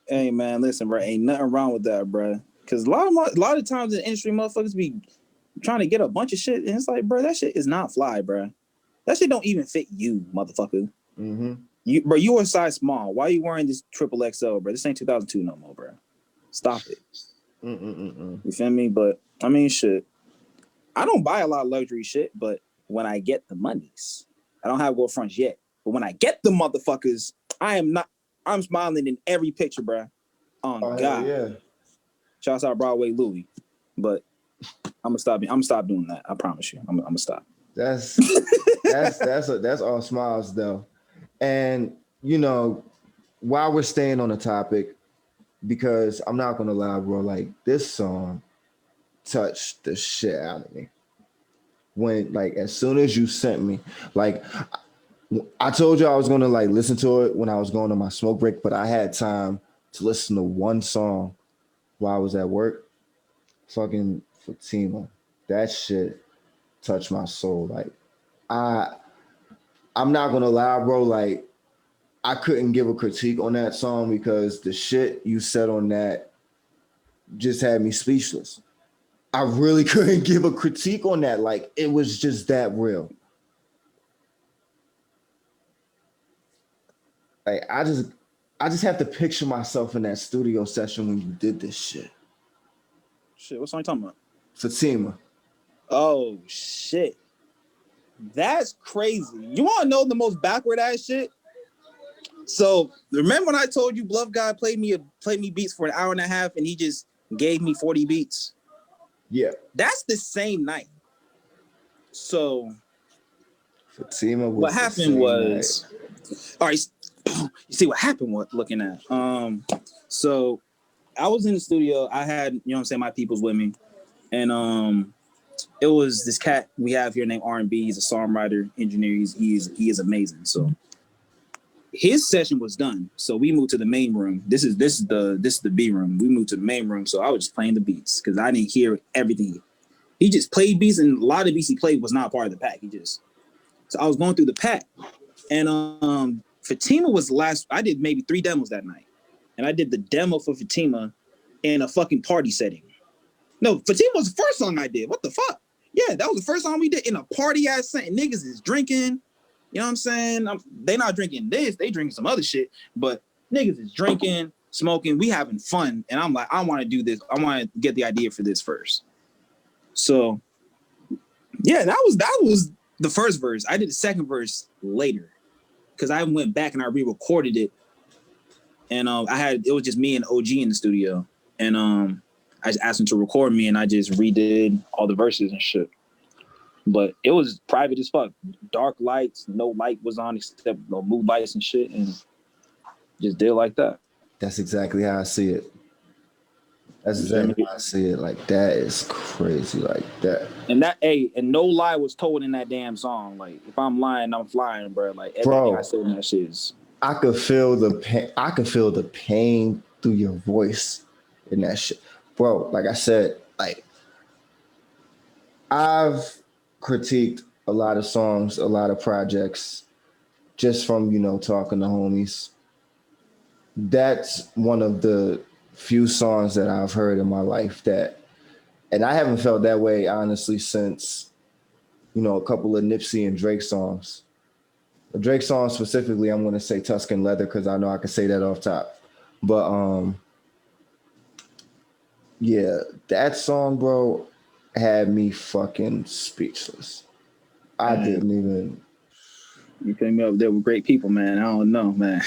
Hey man, listen, bro, ain't nothing wrong with that, bro. Because a lot of times in the industry, motherfuckers be trying to get a bunch of shit, and it's like, bro, that shit is not fly, bro. That shit don't even fit you, motherfucker. Mm-hmm. You a size small. Why you wearing this triple XL, bro? This ain't 2002 no more, bro. Stop it. You feel me? But I mean, shit. I don't buy a lot of luxury shit, but when I get the monies, I don't have gold fronts yet. But when I get the motherfuckers, I'm smiling in every picture, bro. On God. Yeah. Shouts out Broadway Louis. But I'm gonna stop doing that. I promise you. I'm gonna stop. That's all smiles though. And you know, while we're staying on the topic, because I'm not gonna lie, bro, like this song touched the shit out of me. When like as soon as you sent me, like I told you I was gonna like listen to it when I was going on my smoke break, but I had time to listen to one song while I was at work. Fucking Fatimah. That shit touched my soul. Like I'm not gonna lie, bro. Like I couldn't give a critique on that song because the shit you said on that just had me speechless. I really couldn't give a critique on that. Like it was just that real. Like I just have to picture myself in that studio session when you did this shit. Shit, what song you talking about? Fatimah. Oh shit. That's crazy. You wanna know the most backward ass shit? So remember when I told you Bluff Gawd played me beats for an hour and a half and he just gave me 40 beats? Yeah. That's the same night. So Fatimah was what happened was night. All right, you see what happened was looking at. So I was in the studio, I had, you know what I'm saying, my peoples with me. And it was this cat we have here named R&B. He's a songwriter, engineer. He is amazing. So his session was done. So we moved to the main room. This is the B room. We moved to the main room. So I was just playing the beats because I didn't hear everything. He just played beats, and a lot of the beats he played was not part of the pack. So I was going through the pack, and Fatimah was the last. I did maybe 3 demos that night, and I did the demo for Fatimah in a fucking party setting. No, Fatimah was the first song I did. What the fuck? Yeah, that was the first song we did in a party ass setting. Niggas is drinking. You know what I'm saying? They not drinking this. They drinking some other shit. But niggas is drinking, smoking. We having fun. And I'm like, I want to do this. I want to get the idea for this first. So, yeah, that was the first verse. I did the second verse later because I went back and I re-recorded it. And it was just me and OG in the studio. And I just asked him to record me, and I just redid all the verses and shit. But it was private as fuck. Dark lights, no light was on except no mood lights and shit, and just did like that. That's exactly how I see it. That's exactly how I see it. Like, that is crazy, like that. And no lie was told in that damn song. Like, if I'm lying, I'm flying, bro. Like, everything I said in that shit is. I could feel the pain. I could feel the pain through your voice in that shit, bro. Like I said, like I've critiqued a lot of songs, a lot of projects, just from talking to homies. That's one of the few songs that I've heard in my life and I haven't felt that way honestly since a couple of Nipsey and Drake songs. The Drake song specifically, I'm going to say Tuscan Leather because I know I can say that off top. But yeah, that song, bro, had me fucking speechless. I didn't even. You came up there with great people, man. I don't know, man.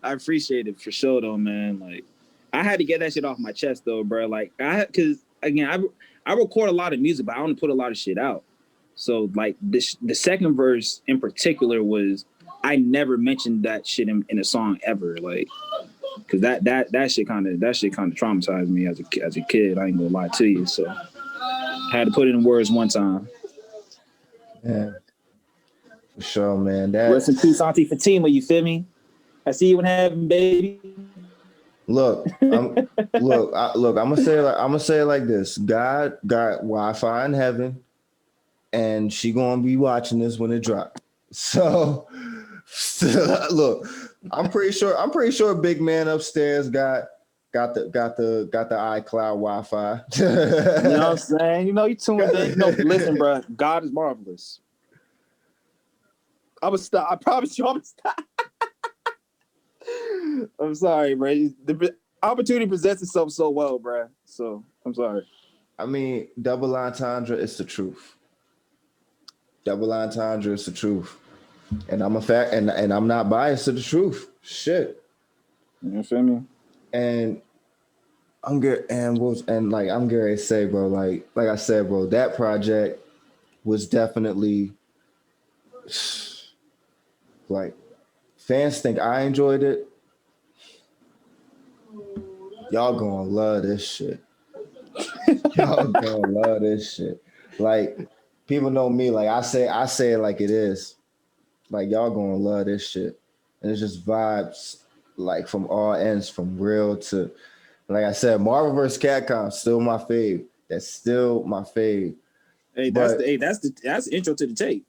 I appreciate it for sure, though, man. Like, I had to get that shit off my chest, though, bro. Like, because again, I record a lot of music, but I don't put a lot of shit out. So, like, the second verse in particular was, I never mentioned that shit in a song ever, like, because that shit kind of traumatized me as a kid. I ain't gonna lie to you. So, I had to put it in words one time. Yeah, for sure, man. Rest in peace, Auntie Fatimah. You feel me? I see you in heaven, baby. Look, I'm gonna say it like this: God got Wi-Fi in heaven. And she gonna be watching this when it drops. So look, I'm pretty sure a big man upstairs got the iCloud Wi-Fi. You know what I'm saying? You tuned in. Listen, bro. Gawd Is Marvelous. I'm gonna stop. I promise you, I'm gonna stop. I'm sorry, bro. The opportunity presents itself so well, bro. So I'm sorry. I mean, double entendre is the truth. Double entendre is the truth, and I'm a fact, and I'm not biased to the truth. Shit, you feel me? And I'm good, and like I'm going to say, bro, like I said, bro, that project was definitely like fans think I enjoyed it. Y'all gonna love this shit. Y'all gonna love this shit. Like. People know me, like I say it like it is. Like y'all gonna love this shit. And it's just vibes like from all ends, from real to like I said, Marvel vs. Capcom, still my fave. That's still my fave. Hey, that's the intro to the tape.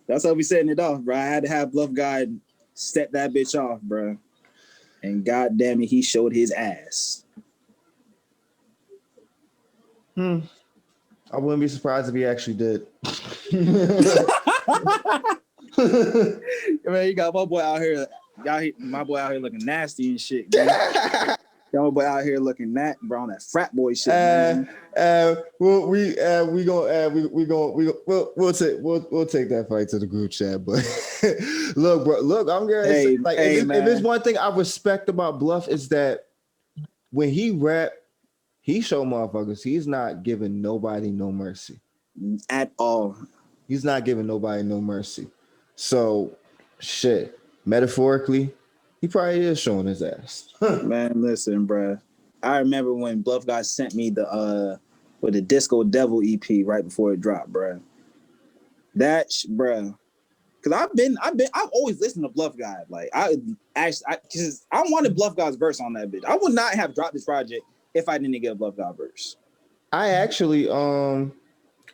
That's how we setting it off, bro. I had to have Bluff Gawd set that bitch off, bro. And goddamn it, he showed his ass. I wouldn't be surprised if he actually did. Man, you got my boy out here looking nasty and shit. Got my boy out here looking bro, on that frat boy shit. We'll take that fight to the group chat. But look, bro, I'm gonna say, like, if it's one thing I respect about Bluff is that when he rap. He show motherfuckers he's not giving nobody no mercy. At all. He's not giving nobody no mercy. So, shit, metaphorically, he probably is showing his ass. Man, listen, bro. I remember when Bluff Gawd sent me the Disco Devil EP right before it dropped, bruh. Bruh. Cause I've always listened to Bluff Gawd. Like cause I wanted Bluff Gawd's verse on that bitch. I would not have dropped this project if I didn't get a Bluff Gawd verse. I actually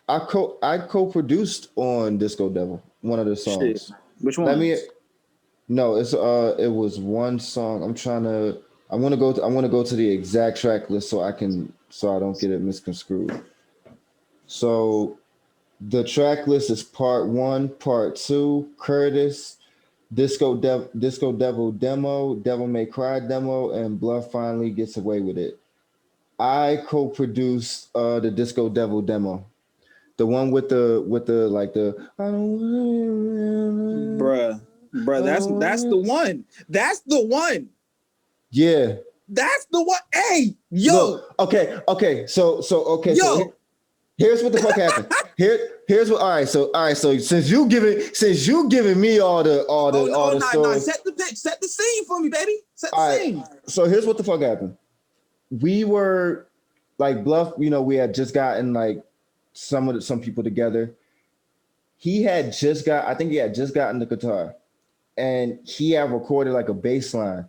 I co-produced on Disco Devil, one of the songs. Shit. Which one? No, it was one song. I want to go to the exact track list so I don't get it misconstrued. So the track list is part 1, part 2, Curtis, Disco Devil demo, Devil May Cry demo, and Bluff finally gets away with it. I co-produced the Disco Devil demo. The one with the like the I don't Bruh, that's the one. That's the one. Yeah. That's the one. Hey, yo. Look, okay. So here's what the fuck happened. Here's what. All right. So since you giving me all the stories. Set the pitch. Set the scene for me, baby. Set the scene. So here's what the fuck happened. We were like Bluff. We had just gotten like some people together. He had just gotten the guitar, and he had recorded like a bass line,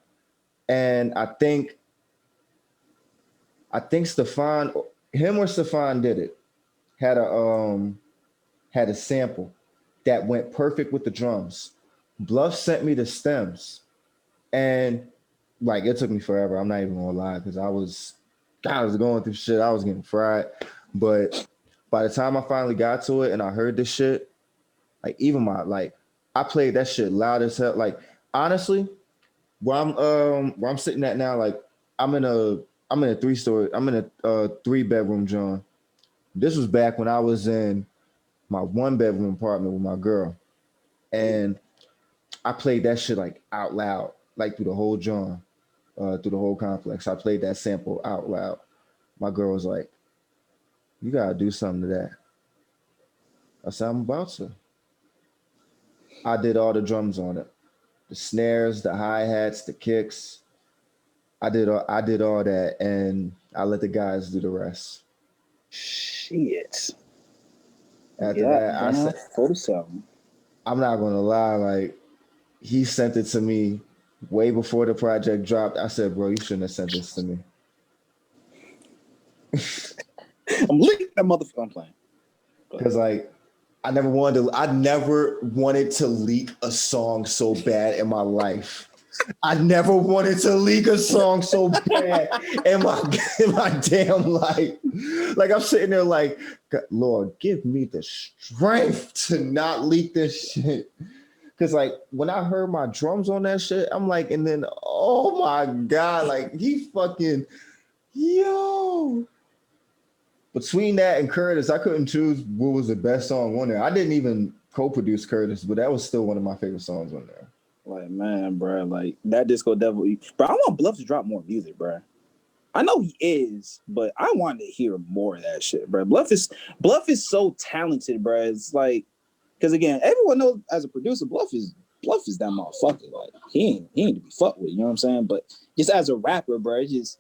and I think Stefan did it. Had a sample that went perfect with the drums. Bluff sent me the stems, and like it took me forever. I'm not even gonna lie, because I was going through shit. I was getting fried, but by the time I finally got to it and I heard this shit, like even I played that shit loud as hell. Like honestly, where I'm sitting at now, like I'm in a 3-bedroom joint. This was back when I was in my 1-bedroom apartment with my girl, and I played that shit like out loud, like through the whole joint, through the whole complex. I played that sample out loud. My girl was like, "You gotta do something to that." I said, "I'm about to." I did all the drums on it, the snares, the hi-hats, the kicks. I did all that, and I let the guys do the rest. Shit. After that, I said, 47. I'm not gonna lie, like he sent it to me way before the project dropped. I said, "Bro, you shouldn't have sent this to me." I'm leaking that motherfucker. I'm playing. Because like I never wanted to leak a song so bad in my life. I never wanted to leak a song so bad in my damn life. Like I'm sitting there like, Lord, give me the strength to not leak this shit. Cause like when I heard my drums on that shit, I'm like, and then oh my God, like he fucking yo. Between that and Curtis, I couldn't choose what was the best song on there. I didn't even co-produce Curtis, but that was still one of my favorite songs on there. Like, man, bro, like that Disco Devil. Bro, I want Bluff to drop more music, bro. I know he is, but I want to hear more of that shit, bro. Bluff is so talented, bro. It's like, because again, everyone knows as a producer, Bluff is that motherfucker. Like, he ain't to be fucked with. You know what I'm saying? But just as a rapper, bro, it's just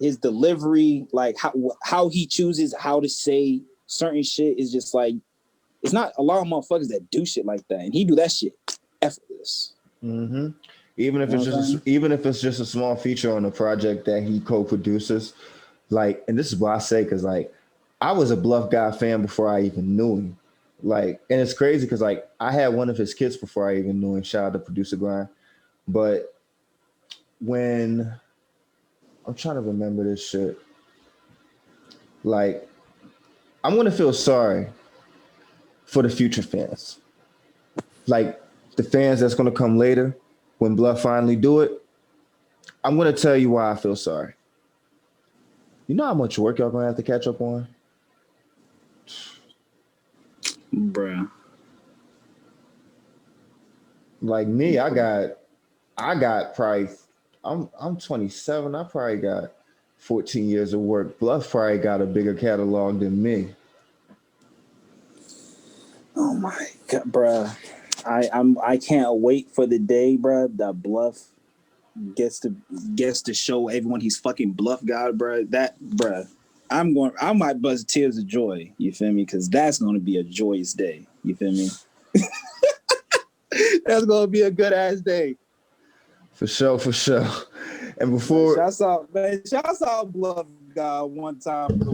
his delivery, like how he chooses how to say certain shit is just like, it's not a lot of motherfuckers that do shit like that, and he do that shit effortless. Mm-hmm. Even if it's just a small feature on a project that he co-produces, like, and this is what I say, because like I was a Bluff Gawd fan before I even knew him. Like, and it's crazy because like I had one of his kits before I even knew him. Shout out to Producer Grind. But when I'm trying to remember this shit, like I'm gonna feel sorry for the future fans, like the fans that's gonna come later when Bluff finally do it. I'm gonna tell you why I feel sorry. You know how much work y'all gonna have to catch up on, bruh. Like me, I got probably. I'm 27. I probably got 14 years of work. Bluff probably got a bigger catalog than me. Oh my God, bruh. I can't wait for the day, bruh, that Bluff gets to show everyone he's fucking Bluff Gawd, bro. I might buzz tears of joy. You feel me? Because that's gonna be a joyous day. You feel me? That's gonna be a good ass day. For sure. And before shouts out Bluff Gawd one time for the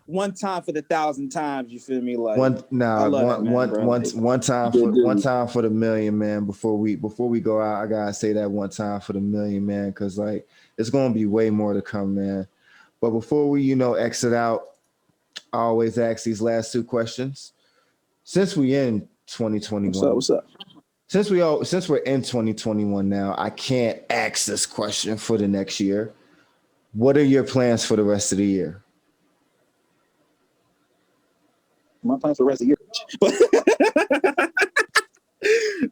one time for the 1,000 times. You feel me? Like one time for the million, man. Before we go out, I gotta say that one time for the million, man, because like it's gonna be way more to come, man. But before we, exit out, I always ask these last two questions. Since we in 2021, what's up? Since we're in 2021 now, I can't ask this question for the next year. What are your plans for the rest of the year? My plans for the rest of the year.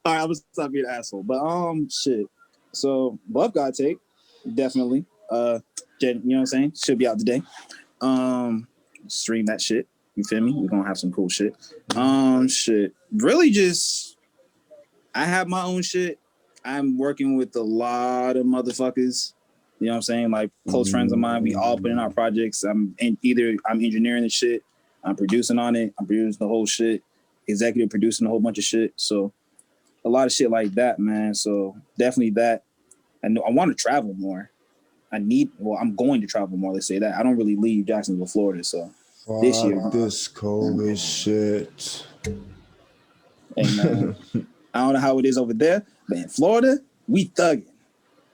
All right, I'm gonna stop being an asshole. But shit. So Bluff Gawd take, definitely. You know what I'm saying? Should be out today. Stream that shit. You feel me? We're gonna have some cool shit. Shit. Really just I have my own shit. I'm working with a lot of motherfuckers. You know what I'm saying? Like close friends of mine. We all put in our projects. I'm engineering the shit. I'm producing on it. I'm producing the whole shit. Executive producing a whole bunch of shit. So a lot of shit like that, man. So definitely that. I know I want to travel more. I'm going to travel more. Let's say that. I don't really leave Jacksonville, Florida. So this year, this COVID shit. Hey man, I don't know how it is over there, but in Florida, we thugging.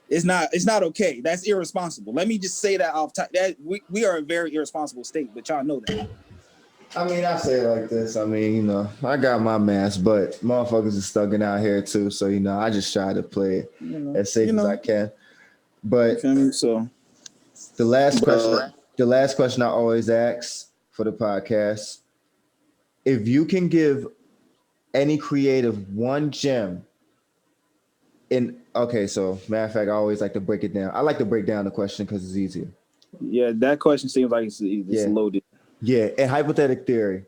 It's not okay. That's irresponsible. Let me just say that off top. That we are a very irresponsible state, but y'all know that. I mean, I say it like this. I mean, I got my mask, but motherfuckers is thugging out here too. So, I just try to play it as safe as I can. But so the last question I always ask for the podcast, if you can give any creative one gem so matter of fact, I always like to break it down. I like to break down the question because it's easier. Yeah, that question seems like it's loaded. Yeah, and hypothetical theory.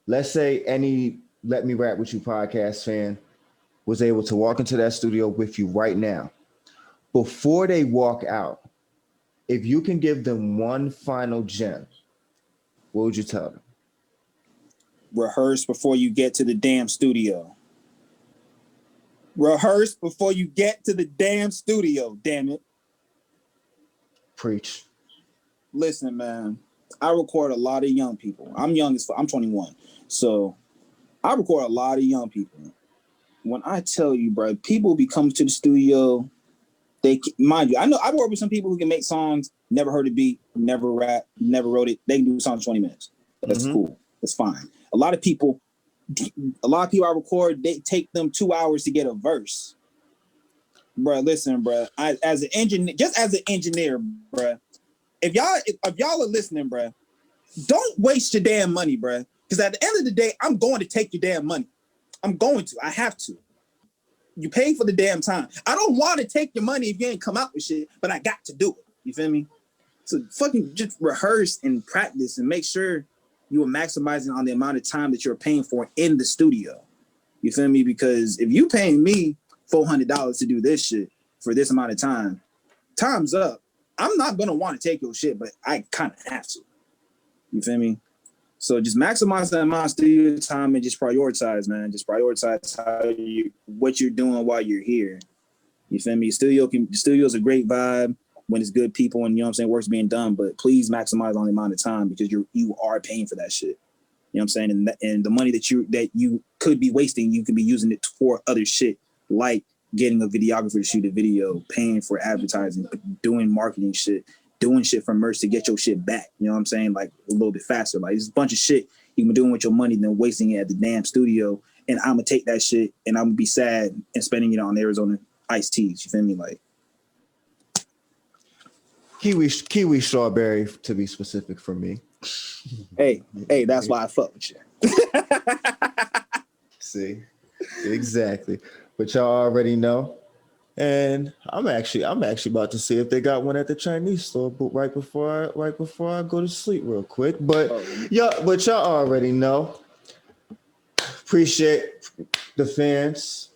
Let's say any Let Me Rap With You podcast fan was able to walk into that studio with you right now. Before they walk out, if you can give them one final gem, what would you tell them? Rehearse before you get to the damn studio. Rehearse before you get to the damn studio, damn it. Preach. Listen, man, I record a lot of young people. I'm young as fuck. I'm 21. So I record a lot of young people. When I tell you, bro, people be coming to the studio, mind you, I know I work with some people who can make songs, never heard a beat, never rap, never wrote it. They can do a song in 20 minutes. That's cool. That's fine. A lot of people I record, they take them 2 hours to get a verse. Bro, listen, bro. As an engineer, bro, if y'all are listening, bro, don't waste your damn money, bro. Because at the end of the day, I'm going to take your damn money. I'm going to. I have to. You pay for the damn time. I don't want to take your money if you ain't come out with shit, but I got to do it. You feel me? So fucking just rehearse and practice and make sure you are maximizing on the amount of time that you're paying for in the studio. You feel me? Because if you paying me $400 to do this shit for this amount of time, time's up. I'm not going to want to take your shit, but I kind of have to. You feel me? So just maximize the amount of studio time and just prioritize, man. Just prioritize what you're doing while you're here. You feel me? The studio is a great vibe when it's good people and, you know what I'm saying, work's being done, but please maximize on the amount of time because you are paying for that shit. You know what I'm saying? And the money that you could be wasting, you could be using it for other shit, like getting a videographer to shoot a video, paying for advertising, doing marketing shit, doing shit for merch to get your shit back. You know what I'm saying? Like a little bit faster. Like there's a bunch of shit you can be doing with your money than wasting it at the damn studio. And I'm gonna take that shit and I'm gonna be sad and spending it on Arizona iced teas. You feel me? Like Kiwi strawberry, to be specific, for me. Hey, that's why I fuck with you. See, exactly. But y'all already know. And I'm actually about to see if they got one at the Chinese store, but right before I go to sleep real quick. But y'all already know. Appreciate the fans.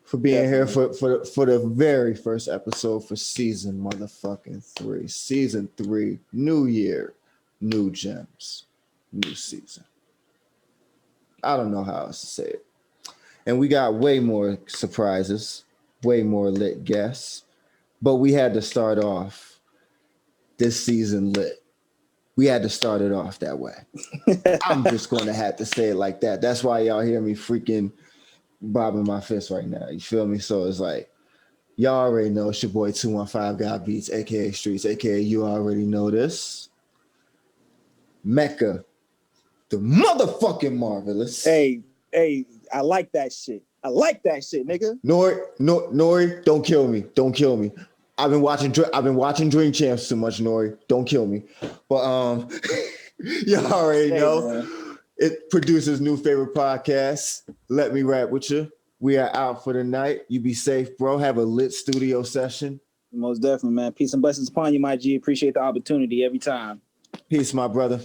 for being here for the very first episode for season motherfucking 3. Season 3, new year, new gems, new season. I don't know how else to say it. And we got way more surprises, way more lit guests, but we had to start off this season lit. We had to start it off that way. I'm just going to have to say it like that. That's why y'all hear me freaking bobbing my fist right now. You feel me? So it's like, y'all already know it's your boy 215 Gawd Beats, aka Streets, aka you already know this. Mecca Tha Motherfucking Marvelous. Hey, I like that shit. I like that shit, nigga. Nori, don't kill me. Don't kill me. I've been watching Dream Champs too much, Nori. Don't kill me. But you already know. Man. It produces new favorite podcast. Let Me Rap With You. We are out for the night. You be safe, bro. Have a lit studio session. Most definitely, man. Peace and blessings upon you, my G. Appreciate the opportunity every time. Peace, my brother.